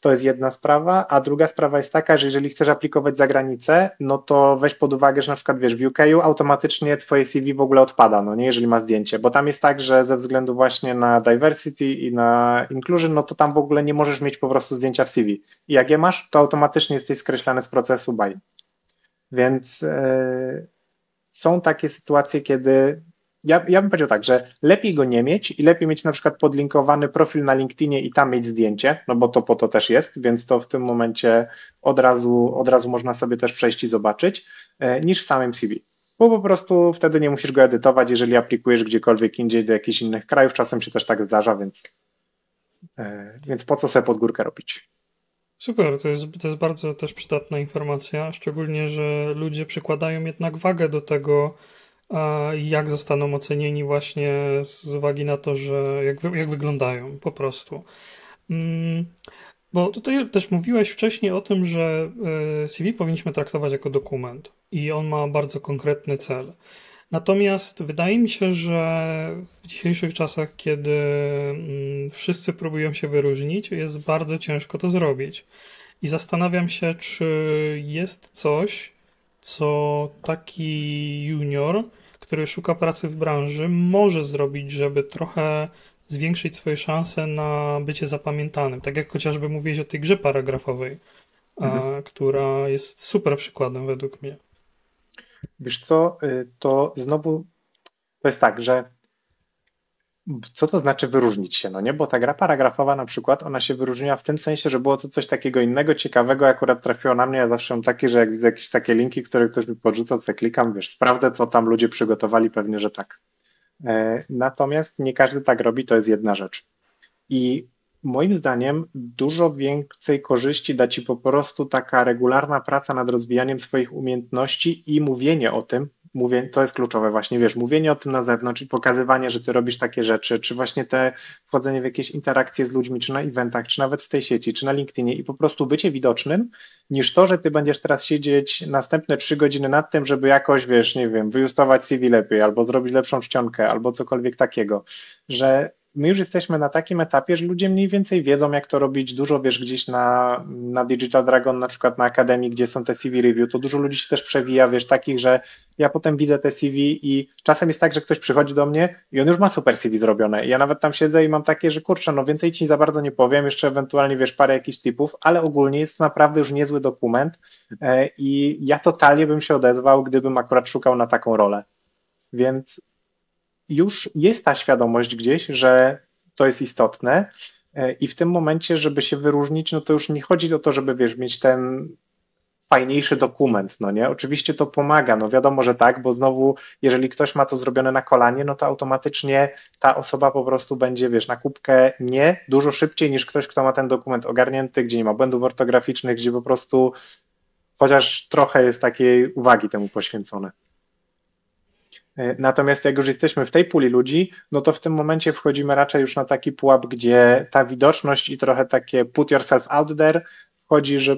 To jest jedna sprawa, a druga sprawa jest taka, że jeżeli chcesz aplikować za granicę, no to weź pod uwagę, że na przykład wiesz, w UK automatycznie twoje CV w ogóle odpada, no nie, jeżeli ma zdjęcie, bo tam jest tak, że ze względu właśnie na diversity i na inclusion, no to tam w ogóle nie możesz mieć po prostu zdjęcia w CV. I jak je masz, to automatycznie jesteś skreślany z procesu by. Więc są takie sytuacje, kiedy ja bym powiedział tak, że lepiej go nie mieć i lepiej mieć na przykład podlinkowany profil na LinkedInie i tam mieć zdjęcie, no bo to po to też jest, więc to w tym momencie od razu można sobie też przejść i zobaczyć, niż w samym CV. Bo po prostu wtedy nie musisz go edytować, jeżeli aplikujesz gdziekolwiek indziej do jakichś innych krajów, czasem się też tak zdarza, więc po co sobie pod górkę robić? Super, to jest bardzo też przydatna informacja, szczególnie, że ludzie przykładają jednak wagę do tego, jak zostaną ocenieni właśnie z uwagi na to, że jak wyglądają po prostu. Bo tutaj też mówiłeś wcześniej o tym, że CV powinniśmy traktować jako dokument i on ma bardzo konkretny cel. Natomiast wydaje mi się, że w dzisiejszych czasach, kiedy wszyscy próbują się wyróżnić, jest bardzo ciężko to zrobić. I zastanawiam się, czy jest coś, co taki junior, który szuka pracy w branży, może zrobić, żeby trochę zwiększyć swoje szanse na bycie zapamiętanym. Tak jak chociażby mówiłeś o tej grze paragrafowej, która jest super przykładem według mnie. Wiesz co, to znowu to jest tak, że co to znaczy wyróżnić się, no nie? Bo ta gra paragrafowa na przykład, ona się wyróżniła w tym sensie, że było to coś takiego innego, ciekawego, akurat trafiło na mnie, ja zawsze mam taki, że jak widzę jakieś takie linki, które ktoś mi podrzuca, to klikam, wiesz, sprawdzę, co tam ludzie przygotowali, pewnie, że tak. Natomiast nie każdy tak robi, to jest jedna rzecz. I moim zdaniem dużo więcej korzyści da ci po prostu taka regularna praca nad rozwijaniem swoich umiejętności i mówienie o tym. To jest kluczowe właśnie, wiesz, mówienie o tym na zewnątrz i pokazywanie, że ty robisz takie rzeczy, czy właśnie te wchodzenie w jakieś interakcje z ludźmi, czy na eventach, czy nawet w tej sieci, czy na LinkedInie i po prostu bycie widocznym, niż to, że ty będziesz teraz siedzieć następne 3 godziny nad tym, żeby jakoś, wiesz, nie wiem, wyjustować CV lepiej, albo zrobić lepszą czcionkę, albo cokolwiek takiego, że my już jesteśmy na takim etapie, że ludzie mniej więcej wiedzą, jak to robić. Dużo wiesz gdzieś na Digital Dragon, na przykład na Akademii, gdzie są te CV review, to dużo ludzi się też przewija, wiesz, takich, że ja potem widzę te CV i czasem jest tak, że ktoś przychodzi do mnie i on już ma super CV zrobione. I ja nawet tam siedzę i mam takie, że kurczę, no więcej ci za bardzo nie powiem, jeszcze ewentualnie wiesz parę jakichś tipów, ale ogólnie jest to naprawdę już niezły dokument i ja totalnie bym się odezwał, gdybym akurat szukał na taką rolę. Więc już jest ta świadomość gdzieś, że to jest istotne i w tym momencie, żeby się wyróżnić, no to już nie chodzi o to, żeby wiesz, mieć ten fajniejszy dokument, no nie? Oczywiście to pomaga, no wiadomo, że tak, bo znowu, jeżeli ktoś ma to zrobione na kolanie, no to automatycznie ta osoba po prostu będzie, wiesz, na kubkę nie dużo szybciej niż ktoś, kto ma ten dokument ogarnięty, gdzie nie ma błędów ortograficznych, gdzie po prostu chociaż trochę jest takiej uwagi temu poświęcone. Natomiast jak już jesteśmy w tej puli ludzi, no to w tym momencie wchodzimy raczej już na taki pułap, gdzie ta widoczność i trochę takie put yourself out there wchodzi, że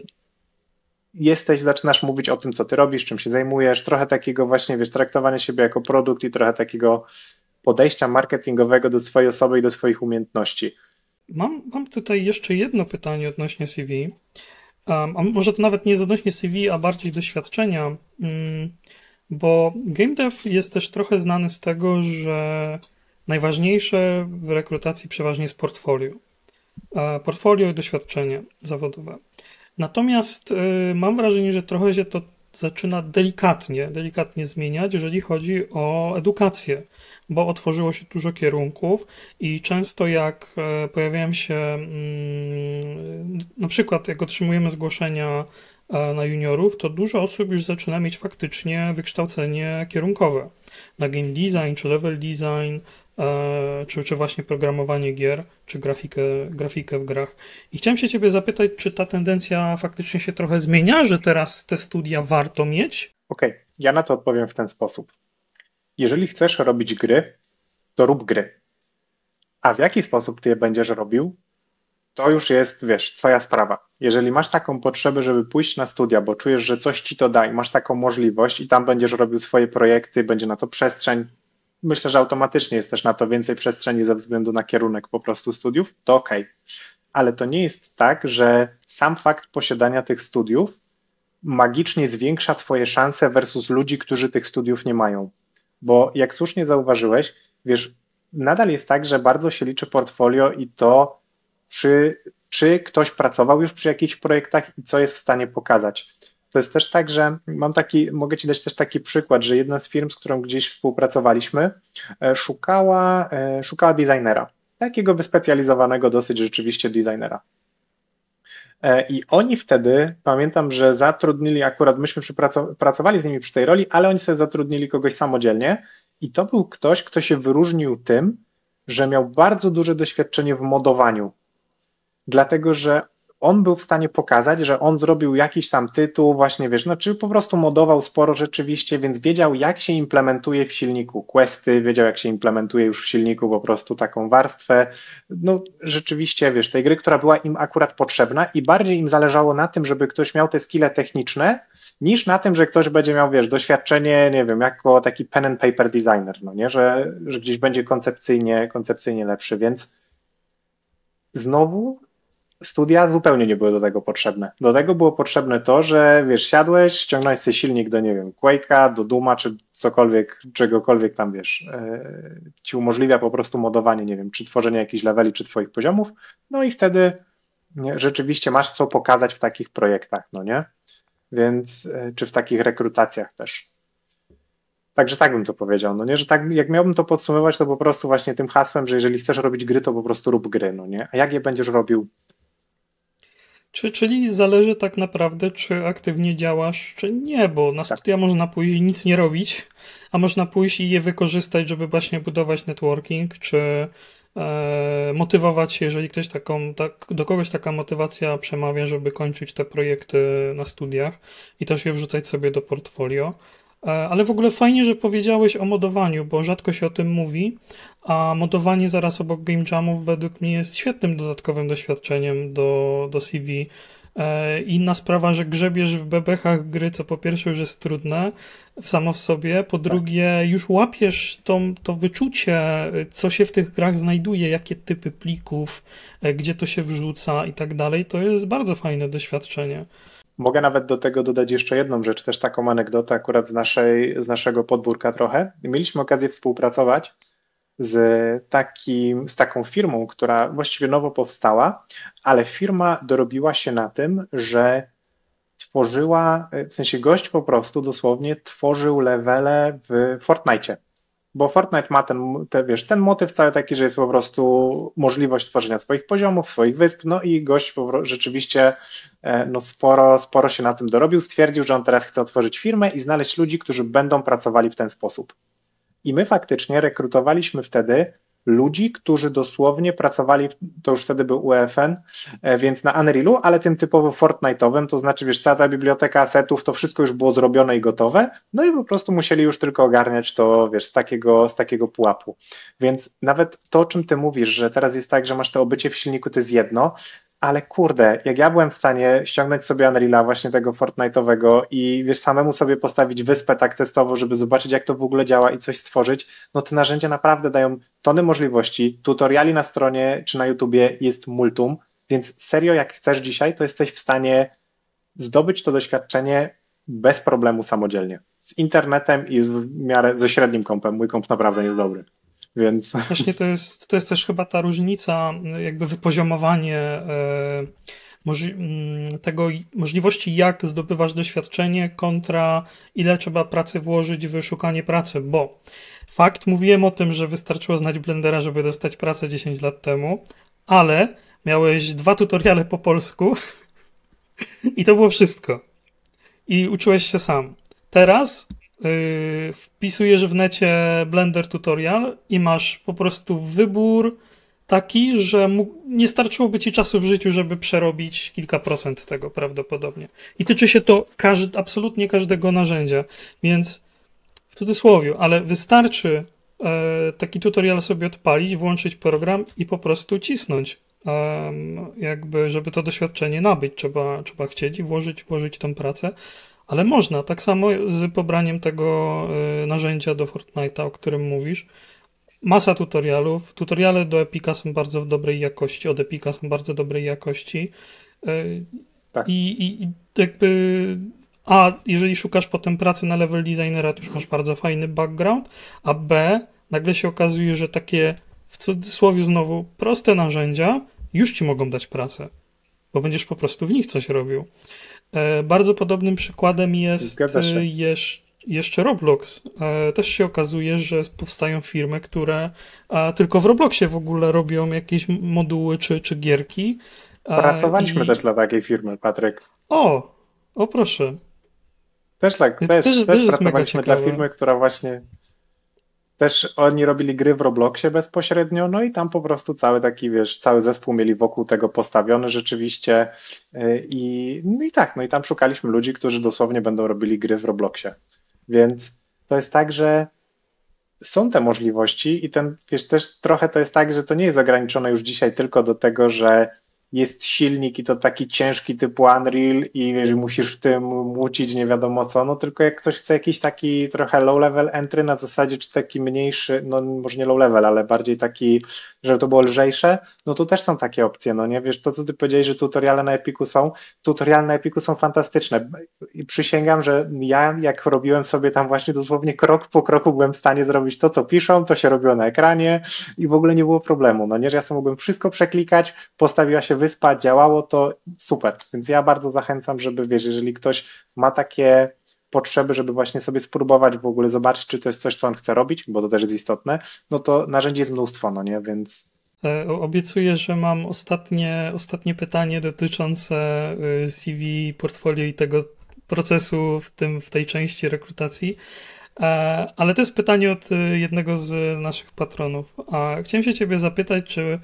zaczynasz mówić o tym, co ty robisz, czym się zajmujesz, trochę takiego właśnie, wiesz, traktowania siebie jako produkt i trochę takiego podejścia marketingowego do swojej osoby i do swoich umiejętności. Mam tutaj jeszcze jedno pytanie odnośnie CV. A może to nawet nie jest odnośnie CV, a bardziej doświadczenia. Bo game dev jest też trochę znany z tego, że najważniejsze w rekrutacji przeważnie jest portfolio. Portfolio i doświadczenie zawodowe. Natomiast mam wrażenie, że trochę się to zaczyna delikatnie zmieniać, jeżeli chodzi o edukację, bo otworzyło się dużo kierunków i często jak pojawiają się, na przykład jak otrzymujemy zgłoszenia na juniorów, to dużo osób już zaczyna mieć faktycznie wykształcenie kierunkowe na game design, czy level design, czy właśnie programowanie gier, czy grafikę w grach. I chciałem się ciebie zapytać, czy ta tendencja faktycznie się trochę zmienia, że teraz te studia warto mieć? Okej, ja na to odpowiem w ten sposób. Jeżeli chcesz robić gry, to rób gry. A w jaki sposób ty je będziesz robił, to już jest, wiesz, twoja sprawa. Jeżeli masz taką potrzebę, żeby pójść na studia, bo czujesz, że coś ci to da i masz taką możliwość i tam będziesz robił swoje projekty, będzie na to przestrzeń, myślę, że automatycznie jest też na to więcej przestrzeni ze względu na kierunek po prostu studiów, to okej. Ale to nie jest tak, że sam fakt posiadania tych studiów magicznie zwiększa twoje szanse versus ludzi, którzy tych studiów nie mają. Bo jak słusznie zauważyłeś, wiesz, nadal jest tak, że bardzo się liczy portfolio i to, czy ktoś pracował już przy jakichś projektach i co jest w stanie pokazać. To jest też tak, że mogę Ci dać też taki przykład, że jedna z firm, z którą gdzieś współpracowaliśmy, szukała designera, takiego wyspecjalizowanego dosyć rzeczywiście designera. I oni wtedy, pamiętam, że zatrudnili akurat, myśmy pracowali z nimi przy tej roli, ale oni sobie zatrudnili kogoś samodzielnie i to był ktoś, kto się wyróżnił tym, że miał bardzo duże doświadczenie w modowaniu. Dlatego, że on był w stanie pokazać, że on zrobił jakiś tam tytuł, właśnie wiesz, no czy po prostu modował sporo rzeczywiście, więc wiedział, jak się implementuje w silniku questy, wiedział, jak się implementuje już w silniku po prostu taką warstwę. No rzeczywiście, wiesz, tej gry, która była im akurat potrzebna i bardziej im zależało na tym, żeby ktoś miał te skille techniczne, niż na tym, że ktoś będzie miał, wiesz, doświadczenie, nie wiem, jako taki pen and paper designer, no nie, że gdzieś będzie koncepcyjnie lepszy, więc znowu studia zupełnie nie były do tego potrzebne. Do tego było potrzebne to, że wiesz, siadłeś, ściągnąłeś sobie silnik do, nie wiem, Quake'a, do Dooma, czy cokolwiek, czegokolwiek tam, wiesz, ci umożliwia po prostu modowanie, nie wiem, czy tworzenie jakichś leveli, czy twoich poziomów, no i wtedy rzeczywiście masz co pokazać w takich projektach, no nie? Więc, czy w takich rekrutacjach też. Także tak bym to powiedział, no nie, że tak, jak miałbym to podsumować, to po prostu właśnie tym hasłem, że jeżeli chcesz robić gry, to po prostu rób gry, no nie? A jak je będziesz robił, Czyli zależy tak naprawdę, czy aktywnie działasz, czy nie, bo na tak. studia można pójść i nic nie robić, a można pójść i je wykorzystać, żeby właśnie budować networking, czy motywować się, jeżeli ktoś do kogoś taka motywacja przemawia, żeby kończyć te projekty na studiach i też je wrzucać sobie do portfolio. Ale w ogóle fajnie, że powiedziałeś o modowaniu, bo rzadko się o tym mówi, a modowanie zaraz obok game jamów według mnie jest świetnym dodatkowym doświadczeniem do CV. Inna sprawa, że grzebiesz w bebechach gry, co po pierwsze już jest trudne samo w sobie, po drugie już łapiesz to wyczucie, co się w tych grach znajduje, jakie typy plików, gdzie to się wrzuca i tak dalej. To jest bardzo fajne doświadczenie. Mogę nawet do tego dodać jeszcze jedną rzecz, też taką anegdotę akurat z naszego podwórka trochę. Mieliśmy okazję współpracować z taką firmą, która właściwie nowo powstała, ale firma dorobiła się na tym, że tworzyła, w sensie gość po prostu dosłownie tworzył levele w Fortnite. Bo Fortnite ma wiesz, ten motyw cały taki, że jest po prostu możliwość tworzenia swoich poziomów, swoich wysp, no i gość rzeczywiście no sporo się na tym dorobił, stwierdził, że on teraz chce otworzyć firmę i znaleźć ludzi, którzy będą pracowali w ten sposób. I my faktycznie rekrutowaliśmy wtedy ludzi, którzy dosłownie pracowali, to już wtedy był UEFN, więc na Unrealu, ale tym typowo Fortnite'owym, to znaczy, wiesz, cała ta biblioteka asetów, to wszystko już było zrobione i gotowe, no i po prostu musieli już tylko ogarniać to, wiesz, z takiego pułapu. Więc nawet to, o czym ty mówisz, że teraz jest tak, że masz to obycie w silniku, to jest jedno, ale kurde, jak ja byłem w stanie ściągnąć sobie Unreala, właśnie tego Fortnite'owego i wiesz, samemu sobie postawić wyspę tak testowo, żeby zobaczyć, jak to w ogóle działa i coś stworzyć, no te narzędzia naprawdę dają tony możliwości. Tutoriali na stronie czy na YouTubie jest multum, więc serio, jak chcesz dzisiaj, to jesteś w stanie zdobyć to doświadczenie bez problemu samodzielnie. Z internetem i w miarę ze średnim kompem. Mój komp naprawdę nie jest dobry. Więc... Właśnie to jest też chyba ta różnica, jakby wypoziomowanie tego możliwości, jak zdobywasz doświadczenie kontra ile trzeba pracy włożyć w szukanie pracy, bo mówiłem o tym, że wystarczyło znać Blendera, żeby dostać pracę 10 lat temu, ale miałeś 2 tutoriale po polsku i to było wszystko. I uczyłeś się sam. Teraz wpisujesz w necie Blender tutorial i masz po prostu wybór taki, że nie starczyłoby ci czasu w życiu, żeby przerobić kilka procent tego prawdopodobnie. I tyczy się to absolutnie każdego narzędzia, więc w cudzysłowie, ale wystarczy taki tutorial sobie odpalić, włączyć program i po prostu cisnąć. Jakby, żeby to doświadczenie nabyć, trzeba chcieć i włożyć tą pracę. Ale można, tak samo z pobraniem tego narzędzia do Fortnite'a, o którym mówisz. Masa tutorialów. Tutoriale do Epica są bardzo w dobrej jakości, od Epica są bardzo dobrej jakości. Tak. I jakby... A jeżeli szukasz potem pracy na level designera, to już masz bardzo fajny background, a B, nagle się okazuje, że takie, w cudzysłowie znowu, proste narzędzia już ci mogą dać pracę, bo będziesz po prostu w nich coś robił. Bardzo podobnym przykładem jest jeszcze Roblox. Też się okazuje, że powstają firmy, które tylko w Robloxie w ogóle robią jakieś moduły czy gierki. Pracowaliśmy też dla takiej firmy, Patryk. O proszę. Też pracowaliśmy dla firmy, która właśnie... Też oni robili gry w Robloxie bezpośrednio, no i tam po prostu cały taki, wiesz, cały zespół mieli wokół tego postawiony rzeczywiście no i tam szukaliśmy ludzi, którzy dosłownie będą robili gry w Robloxie. Więc to jest tak, że są te możliwości i wiesz, też trochę to jest tak, że to nie jest ograniczone już dzisiaj tylko do tego, że jest silnik i to taki ciężki typu Unreal i wiesz, musisz w tym łucić nie wiadomo co, no tylko jak ktoś chce jakiś taki trochę low level entry na zasadzie, czy taki mniejszy, no może nie low level, ale bardziej taki, żeby to było lżejsze, no to też są takie opcje, no nie, wiesz, to co ty powiedziałeś, że tutoriale na Epicu są fantastyczne i przysięgam, że ja jak robiłem sobie tam właśnie dosłownie krok po kroku byłem w stanie zrobić to, co piszą, to się robiło na ekranie i w ogóle nie było problemu, no nie, że ja sobie mogłem wszystko przeklikać, postawiła się wyspa, działało to super, więc ja bardzo zachęcam, żeby wiesz, jeżeli ktoś ma takie potrzeby, żeby właśnie sobie spróbować w ogóle zobaczyć, czy to jest coś, co on chce robić, bo to też jest istotne, no to narzędzi jest mnóstwo, no nie, więc... Obiecuję, że mam ostatnie pytanie dotyczące CV, portfolio i tego procesu w tej części rekrutacji. Ale to jest pytanie od jednego z naszych patronów. A chciałem się ciebie zapytać, czy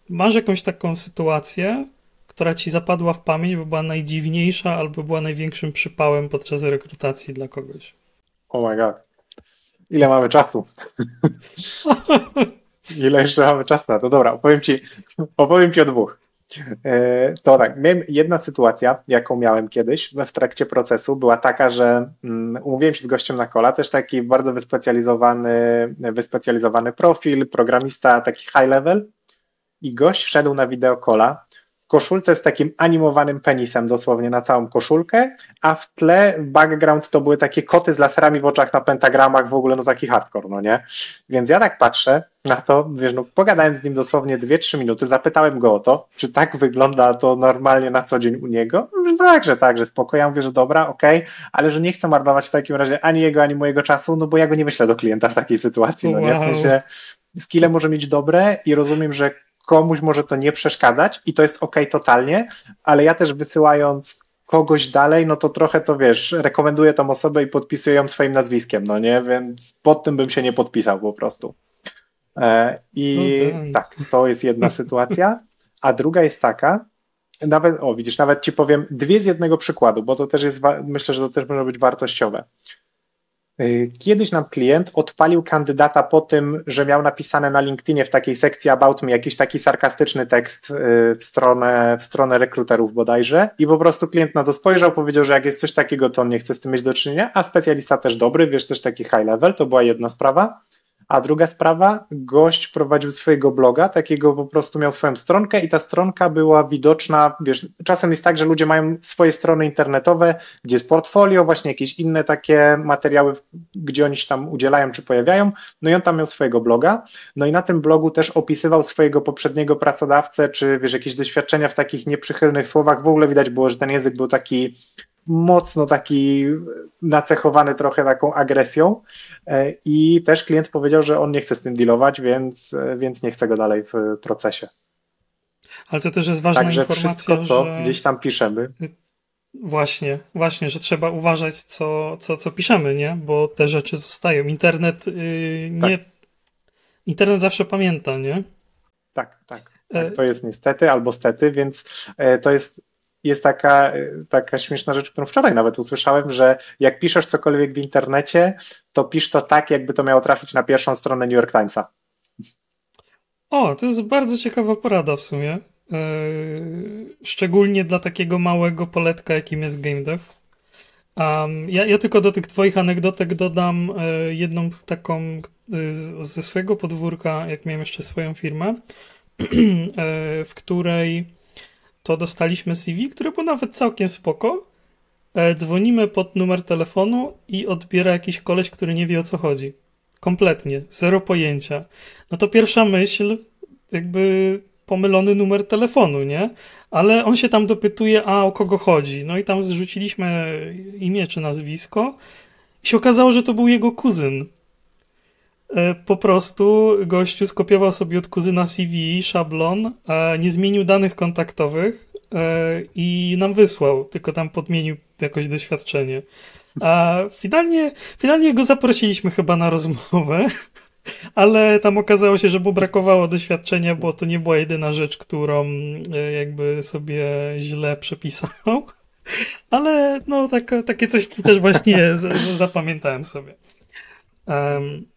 masz jakąś taką sytuację, która ci zapadła w pamięć, bo była najdziwniejsza albo była największym przypałem podczas rekrutacji dla kogoś? Oh my god. Ile mamy czasu? Ile jeszcze mamy czasu na to? Dobra, opowiem ci o dwóch. To tak, miałem jedna sytuacja, jaką miałem kiedyś w trakcie procesu, była taka, że umówiłem się z gościem na kola, też taki bardzo wyspecjalizowany profil, programista, taki high level i gość wszedł na wideokola w koszulce z takim animowanym penisem dosłownie na całą koszulkę, a w tle, w background to były takie koty z laserami w oczach na pentagramach, w ogóle no taki hardcore, no nie? Więc ja tak patrzę na to, wiesz, no pogadałem z nim dosłownie 2-3 minuty, zapytałem go o to, czy tak wygląda to normalnie na co dzień u niego. Tak, że spoko, ja mówię, że dobra, okej, ale że nie chcę marnować w takim razie ani jego, ani mojego czasu, no bo ja go nie wyślę do klienta w takiej sytuacji, no nie? W Wow. sensie skille może mieć dobre i rozumiem, że komuś może to nie przeszkadzać i to jest okej totalnie, ale ja też wysyłając kogoś dalej, no to trochę to wiesz, rekomenduję tą osobę i podpisuję ją swoim nazwiskiem, no nie, więc pod tym bym się nie podpisał po prostu. No I damn. tak, to jest jedna sytuacja, a druga jest taka, nawet, o widzisz, nawet ci powiem dwie z jednego przykładu, bo to też jest, myślę, że to też może być wartościowe. Kiedyś nam klient odpalił kandydata po tym, że miał napisane na LinkedInie w takiej sekcji About Me jakiś taki sarkastyczny tekst w stronę rekruterów bodajże i po prostu klient na to spojrzał, powiedział, że jak jest coś takiego, to on nie chce z tym mieć do czynienia, a specjalista też dobry, wiesz, też taki high level, to była jedna sprawa. A druga sprawa, gość prowadził swojego bloga, takiego po prostu miał swoją stronkę i ta stronka była widoczna, wiesz, czasem jest tak, że ludzie mają swoje strony internetowe, gdzie jest portfolio, właśnie jakieś inne takie materiały, gdzie oni się tam udzielają czy pojawiają, no i on tam miał swojego bloga, no i na tym blogu też opisywał swojego poprzedniego pracodawcę, czy wiesz, jakieś doświadczenia w takich nieprzychylnych słowach, w ogóle widać było, że ten język był taki mocno taki nacechowany trochę taką agresją i też klient powiedział, że on nie chce z tym dealować, więc nie chce go dalej w procesie. Ale to też jest ważna Także wszystko, informacja, co że gdzieś tam piszemy, właśnie, że trzeba uważać, co piszemy, nie? Bo te rzeczy zostają. tak, Internet zawsze pamięta, nie? tak, E, to jest niestety albo stety, więc to jest taka śmieszna rzecz, którą wczoraj nawet usłyszałem, że jak piszesz cokolwiek w internecie, to pisz to tak, jakby to miało trafić na pierwszą stronę New York Timesa. O, to jest bardzo ciekawa porada w sumie. Szczególnie dla takiego małego poletka, jakim jest game dev. Ja tylko do tych twoich anegdotek dodam jedną taką ze swojego podwórka, jak miałem jeszcze swoją firmę, w której to dostaliśmy CV, które było nawet całkiem spoko. Dzwonimy pod numer telefonu i odbiera jakiś koleś, który nie wie o co chodzi. Kompletnie, zero pojęcia. No to pierwsza myśl, jakby pomylony numer telefonu, nie? Ale on się tam dopytuje, a o kogo chodzi? No i tam zrzuciliśmy imię czy nazwisko i się okazało, że to był jego kuzyn. Po prostu gościu skopiował sobie od kuzyna CV, szablon, nie zmienił danych kontaktowych i nam wysłał, tylko tam podmienił jakoś doświadczenie. A finalnie go zaprosiliśmy chyba na rozmowę, ale tam okazało się, że mu brakowało doświadczenia, bo to nie była jedyna rzecz, którą jakby sobie źle przepisał. Ale no takie coś też właśnie zapamiętałem sobie. Um,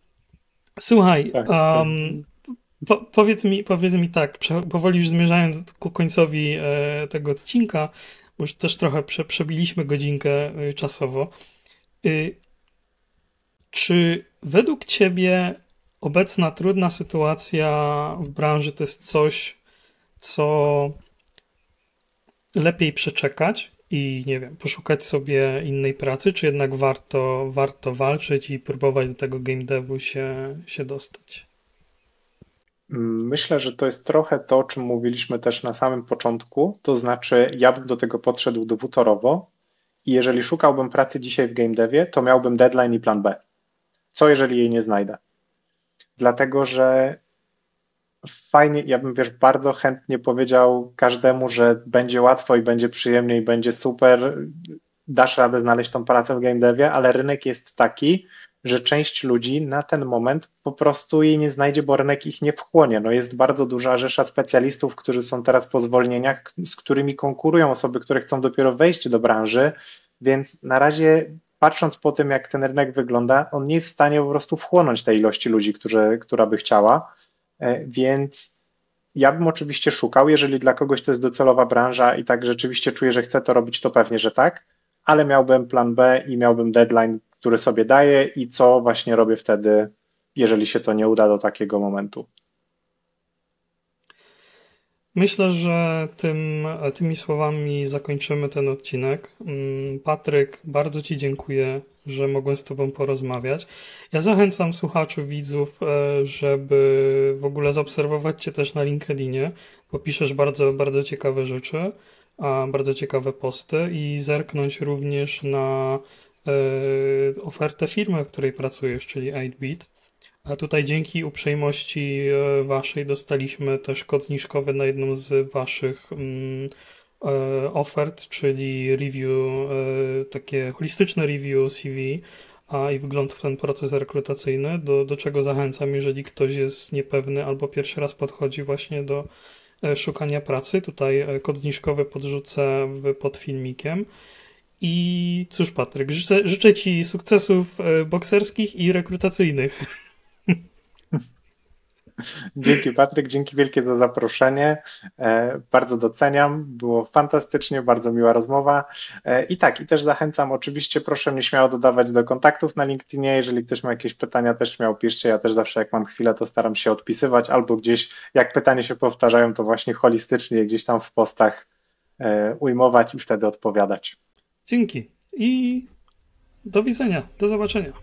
Słuchaj, Tak, tak. powiedz mi tak, powoli już zmierzając ku końcowi tego odcinka, bo już też trochę przebiliśmy godzinkę czasowo. Y, Czy według ciebie obecna trudna sytuacja w branży to jest coś, co lepiej przeczekać i nie wiem, poszukać sobie innej pracy, czy jednak warto walczyć i próbować do tego game devu się dostać? Myślę, że to jest trochę to, o czym mówiliśmy też na samym początku, to znaczy ja bym do tego podszedł dwutorowo i jeżeli szukałbym pracy dzisiaj w game devie, to miałbym deadline i plan B. Co jeżeli jej nie znajdę? Dlatego, że fajnie, ja bym wiesz, bardzo chętnie powiedział każdemu, że będzie łatwo i będzie przyjemnie i będzie super. dasz radę znaleźć tą pracę w game devie, ale rynek jest taki, że część ludzi na ten moment po prostu jej nie znajdzie, bo rynek ich nie wchłonie. No jest bardzo duża rzesza specjalistów, którzy są teraz po zwolnieniach, z którymi konkurują osoby, które chcą dopiero wejść do branży, więc na razie patrząc po tym, jak ten rynek wygląda, on nie jest w stanie po prostu wchłonąć tej ilości ludzi, która by chciała, więc ja bym oczywiście szukał, jeżeli dla kogoś to jest docelowa branża i tak rzeczywiście czuję, że chce to robić, to pewnie, że tak, ale miałbym plan B i miałbym deadline, który sobie daję i co właśnie robię wtedy, jeżeli się to nie uda do takiego momentu. Myślę, że tymi słowami zakończymy ten odcinek. Patryk, bardzo Ci dziękuję, że mogłem z Tobą porozmawiać. Ja zachęcam słuchaczy, widzów, żeby w ogóle zaobserwować Cię też na LinkedInie, bo piszesz bardzo, bardzo ciekawe rzeczy, bardzo ciekawe posty i zerknąć również na ofertę firmy, w której pracujesz, czyli 8bit. A tutaj dzięki uprzejmości waszej dostaliśmy też kod zniżkowy na jedną z waszych ofert, czyli review, takie holistyczne review CV i wgląd w ten proces rekrutacyjny, do czego zachęcam, jeżeli ktoś jest niepewny albo pierwszy raz podchodzi właśnie do szukania pracy. Tutaj kod zniżkowy podrzucę pod filmikiem. I cóż, Patryk, życzę Ci sukcesów bokserskich i rekrutacyjnych. Dzięki Patryk, dzięki wielkie za zaproszenie. Bardzo doceniam, było fantastycznie, bardzo miła rozmowa. I tak, i też zachęcam, oczywiście proszę mnie śmiało dodawać do kontaktów na LinkedInie, jeżeli ktoś ma jakieś pytania, też śmiało piszcie, ja też zawsze jak mam chwilę, to staram się odpisywać, albo gdzieś jak pytania się powtarzają, to właśnie holistycznie gdzieś tam w postach ujmować i wtedy odpowiadać. Dzięki i do widzenia, do zobaczenia.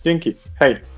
Dzięki, hej!